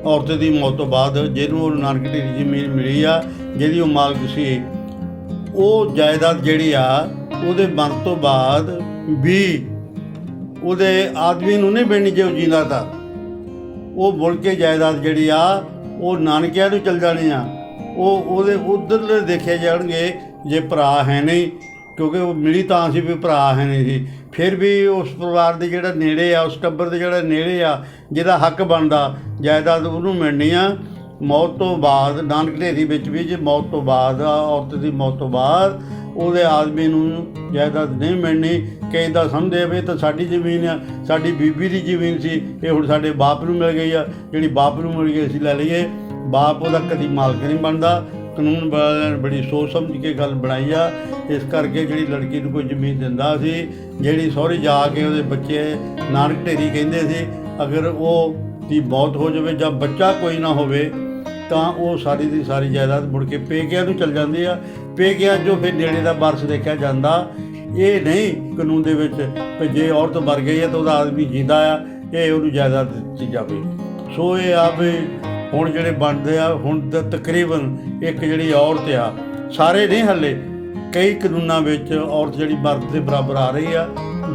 ਔਰਤ ਦੀ ਮੌਤ ਤੋਂ ਬਾਅਦ ਜਿਹਨੂੰ ਉਹ ਨਾਨਕ ਢੇਰੀ ਜ਼ਮੀਨ ਮਿਲੀ ਆ, ਜਿਹਦੀ ਉਹ ਮਾਲਕ ਸੀ, ਉਹ ਜਾਇਦਾਦ ਜਿਹੜੀ ਆ ਉਹਦੇ ਮਰਨ ਤੋਂ ਬਾਅਦ ਵੀ ਉਹਦੇ ਆਦਮੀ ਨੂੰ ਨਹੀਂ ਮਿਲਣੀ। ਜੇ ਉਹ ਜੀਂਦਾ ਤਾਂ ਉਹ ਮੁੜ ਕੇ ਜਾਇਦਾਦ ਜਿਹੜੀ ਆ ਉਹ ਨਾਨਕਿਆਂ ਨੂੰ ਚਲ ਜਾਣੀ ਆ। ਉਹਦੇ ਉੱਧਰਲੇ ਦੇਖੇ ਜਾਣਗੇ ਜੇ ਭਰਾ ਹੈ ਨਹੀਂ, ਕਿਉਂਕਿ ਉਹ ਮਿਲੀ ਤਾਂ ਸੀ ਵੀ ਭਰਾ ਹੈ ਨਹੀਂ ਸੀ, ਫਿਰ ਵੀ ਉਸ ਪਰਿਵਾਰ ਦੇ ਜਿਹੜਾ ਨੇੜੇ ਆ, ਉਸ ਟੱਬਰ ਦੇ ਜਿਹੜਾ ਨੇੜੇ ਆ, ਜਿਹਦਾ ਹੱਕ ਬਣਦਾ ਜਾਇਦਾਦ ਉਹਨੂੰ ਮਿਲਣੀ ਆ। ਮੌਤ ਤੋਂ ਬਾਅਦ ਨਾਨਕ ਢੇਰੀ ਵਿੱਚ ਵੀ ਜੇ ਮੌਤ ਤੋਂ ਬਾਅਦ, ਔਰਤ ਦੀ ਮੌਤ ਤੋਂ ਬਾਅਦ ਉਹਦੇ ਆਦਮੀ ਨੂੰ ਜਾਇਦਾਦ ਨਹੀਂ ਮਿਲਣੀ। ਕਈ ਤਾਂ ਸਮਝਦੇ ਵੀ ਤਾਂ ਸਾਡੀ ਜ਼ਮੀਨ ਆ, ਸਾਡੀ ਬੀਬੀ ਦੀ ਜ਼ਮੀਨ ਸੀ, ਇਹ ਹੁਣ ਸਾਡੇ ਬਾਪ ਨੂੰ ਮਿਲ ਗਈ ਆ, ਜਿਹੜੀ ਬਾਪ ਨੂੰ ਮਿਲ ਗਈ ਅਸੀਂ ਲੈ ਲਈਏ। ਬਾਪ ਉਹਦਾ ਕਦੀ ਮਾਲਕ ਨਹੀਂ ਬਣਦਾ। ਕਾਨੂੰਨ ਵਾਲਿਆਂ ਨੇ ਬੜੀ ਸੋਚ ਸਮਝ ਕੇ ਗੱਲ ਬਣਾਈ ਆ। ਇਸ ਕਰਕੇ ਜਿਹੜੀ ਲੜਕੀ ਨੂੰ ਕੋਈ ਜ਼ਮੀਨ ਦਿੰਦਾ ਸੀ, ਜਿਹੜੀ ਸਹੁਰੇ ਜਾ ਕੇ ਉਹਦੇ ਬੱਚੇ ਨਾਨਕ ਢੇਰੀ ਕਹਿੰਦੇ ਸੀ, ਅਗਰ ਉਹ ਦੀ ਮੌਤ ਹੋ ਜਾਵੇ ਜਾਂ ਬੱਚਾ ਕੋਈ ਨਾ ਹੋਵੇ ਤਾਂ ਉਹ ਸਾਰੀ ਦੀ ਸਾਰੀ ਜਾਇਦਾਦ ਮੁੜ ਕੇ ਪੇਕਿਆਂ ਨੂੰ ਚਲ ਜਾਂਦੀ ਆ। ਪੇਕਿਆਂ 'ਚੋਂ ਫਿਰ ਨੇੜੇ ਦਾ ਵਾਰਸ ਦੇਖਿਆ ਜਾਂਦਾ। ਇਹ ਨਹੀਂ ਕਾਨੂੰਨ ਦੇ ਵਿੱਚ ਵੀ ਜੇ ਔਰਤ ਮਰ ਗਈ ਹੈ ਤਾਂ ਉਹਦਾ ਆਦਮੀ ਜਿੰਦਾ ਆ, ਇਹ ਉਹਨੂੰ ਜਾਇਦਾਦ ਦਿੱਤੀ ਜਾਵੇ। ਸੋ ਇਹ ਆ ਵੀ ਹੁਣ ਜਿਹੜੇ ਬਣਦੇ ਆ, ਹੁਣ ਤਾਂ ਤਕਰੀਬਨ ਇੱਕ ਜਿਹੜੀ ਔਰਤ ਆ, ਸਾਰੇ ਨਹੀਂ ਹੱਲੇ, ਕਈ ਕਾਨੂੰਨਾਂ ਵਿੱਚ ਔਰਤ ਜਿਹੜੀ ਮਰਦ ਦੇ ਬਰਾਬਰ ਆ ਰਹੀ ਆ,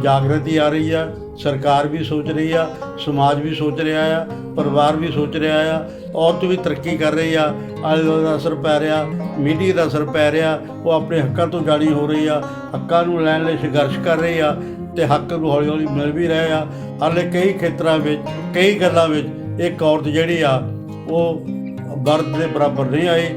ਜਾਗਰਤੀ ਆ ਰਹੀ ਆ। ਸਰਕਾਰ ਵੀ ਸੋਚ ਰਹੀ ਆ, ਸਮਾਜ ਵੀ ਸੋਚ ਰਿਹਾ ਆ, ਪਰਿਵਾਰ ਵੀ ਸੋਚ ਰਿਹਾ ਆ, ਔਰਤ ਵੀ ਤਰੱਕੀ ਕਰ ਰਹੀ ਆ। ਆਲੇ ਦੁਆਲੇ ਦਾ ਅਸਰ ਪੈ ਰਿਹਾ, ਮੀਡੀਆ ਦਾ ਅਸਰ ਪੈ ਰਿਹਾ, ਉਹ ਆਪਣੇ ਹੱਕਾਂ ਤੋਂ ਜਾਣੀ ਹੋ ਰਹੀ ਆ, ਹੱਕਾਂ ਨੂੰ ਲੈਣ ਲਈ ਸੰਘਰਸ਼ ਕਰ ਰਹੀ ਆ, ਅਤੇ ਹੱਕ ਨੂੰ ਹੌਲੀ ਹੌਲੀ ਮਿਲ ਵੀ ਰਹੇ ਆ। ਹਾਲੇ ਕਈ ਖੇਤਰਾਂ ਵਿੱਚ, ਕਈ ਗੱਲਾਂ ਵਿੱਚ ਇੱਕ ਔਰਤ ਜਿਹੜੀ ਆ ਉਹ ਮਰਦ ਦੇ ਬਰਾਬਰ ਨਹੀਂ ਆਈ।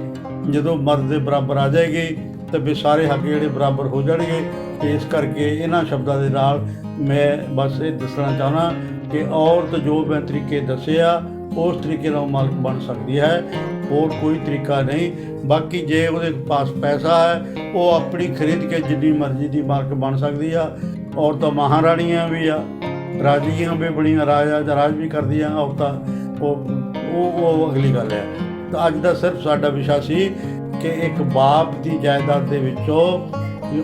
ਜਦੋਂ ਮਰਦ ਦੇ ਬਰਾਬਰ ਆ ਜਾਏਗੀ ਤਾਂ ਵੀ ਸਾਰੇ ਹੱਕ ਜਿਹੜੇ ਬਰਾਬਰ ਹੋ ਜਾਣਗੇ। ਅਤੇ ਇਸ ਕਰਕੇ ਇਹਨਾਂ ਸ਼ਬਦਾਂ ਦੇ ਨਾਲ ਮੈਂ ਬਸ ਇਹ ਦੱਸਣਾ ਚਾਹੁੰਦਾ ਕਿ ਔਰਤ ਜੋ ਮੈਂ ਤਰੀਕੇ ਦੱਸੇ ਆ, ਉਸ ਤਰੀਕੇ ਨਾਲ ਮਾਲਕ ਬਣ ਸਕਦੀ ਹੈ, ਹੋਰ ਕੋਈ ਤਰੀਕਾ ਨਹੀਂ। ਬਾਕੀ ਜੇ ਉਹਦੇ ਪਾਸ ਪੈਸਾ ਹੈ, ਉਹ ਆਪਣੀ ਖਰੀਦ ਕੇ ਜਿੰਨੀ ਮਰਜ਼ੀ ਦੀ ਮਾਲਕ ਬਣ ਸਕਦੀ ਆ। ਔਰਤਾਂ ਮਹਾਰਾਣੀਆਂ ਵੀ ਆ, ਰਾਜੀਆਂ ਵੀ ਬੜੀਆਂ, ਰਾਜ ਵੀ ਕਰਦੀਆਂ ਔਰਤਾਂ, ਉਹ ਅਗਲੀ ਗੱਲ ਹੈ। ਤਾਂ ਅੱਜ ਦਾ ਸਿਰਫ ਸਾਡਾ ਵਿਸ਼ਾ ਸੀ ਕਿ ਇੱਕ ਬਾਪ ਦੀ ਜਾਇਦਾਦ ਦੇ ਵਿੱਚੋਂ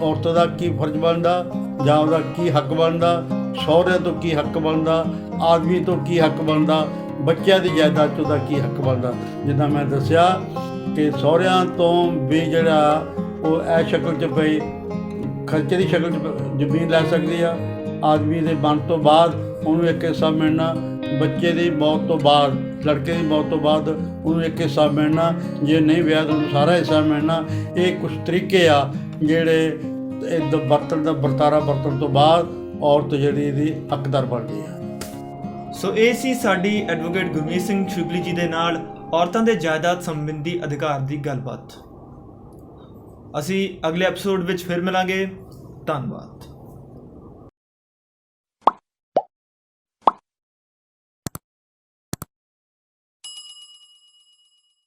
ਔਰਤ ਦਾ ਕੀ ਫਰਜ਼ ਬਣਦਾ, ਜਾਂ ਉਹਦਾ ਕੀ ਹੱਕ ਬਣਦਾ, ਸਹੁਰਿਆਂ ਤੋਂ ਕੀ ਹੱਕ ਬਣਦਾ, ਆਦਮੀ ਤੋਂ ਕੀ ਹੱਕ ਬਣਦਾ, ਬੱਚਿਆਂ ਦੀ ਜਾਇਦਾਦ 'ਚ ਉਹਦਾ ਕੀ ਹੱਕ ਬਣਦਾ। ਜਿੱਦਾਂ ਮੈਂ ਦੱਸਿਆ ਕਿ ਸਹੁਰਿਆਂ ਤੋਂ ਵੀ ਜਿਹੜਾ ਉਹ ਇਹ ਸ਼ਕਲ 'ਚ ਪਈ ਖਰਚੇ ਦੀ ਸ਼ਕਲ 'ਚ ਜ਼ਮੀਨ ਲੈ ਸਕਦੀ ਆ। ਆਦਮੀ ਦੇ ਮਰਨ ਤੋਂ ਬਾਅਦ ਉਹਨੂੰ ਇੱਕ ਹਿੱਸਾ ਮਿਲਣਾ, ਬੱਚੇ ਦੀ ਮੌਤ ਤੋਂ ਬਾਅਦ, ਲੜਕੇ ਦੀ ਮੌਤ ਤੋਂ ਬਾਅਦ ਉਹਨੂੰ ਇੱਕ ਹਿੱਸਾ ਮਿਲਣਾ, ਜੇ ਨਹੀਂ ਵਿਆਹ ਤਾਂ ਉਹਨੂੰ ਸਾਰਾ ਹਿੱਸਾ ਮਿਲਣਾ। ਇਹ ਕੁਛ ਤਰੀਕੇ ਆ ਜਿਹੜੇ ਵਰਤਾਰਾ ਵਰਤਣ ਤੋਂ ਬਾਅਦ ਔਰਤ ਜਿਹੜੀ ਇਹਦੀ ਹੱਕਦਾਰ ਬਣਦੀ ਆ। ਸੋ ਇਹ ਸੀ ਸਾਡੀ ਐਡਵੋਕੇਟ ਗੁਰਮੀਤ ਸਿੰਘ ਸ਼ੁਕਲੀ ਜੀ ਦੇ ਨਾਲ ਔਰਤਾਂ ਦੇ ਜਾਇਦਾਦ ਸੰਬੰਧੀ ਅਧਿਕਾਰ ਦੀ ਗੱਲਬਾਤ। ਅਸੀਂ ਅਗਲੇ ਐਪੀਸੋਡ ਵਿੱਚ ਫਿਰ ਮਿਲਾਂਗੇ। ਧੰਨਵਾਦ।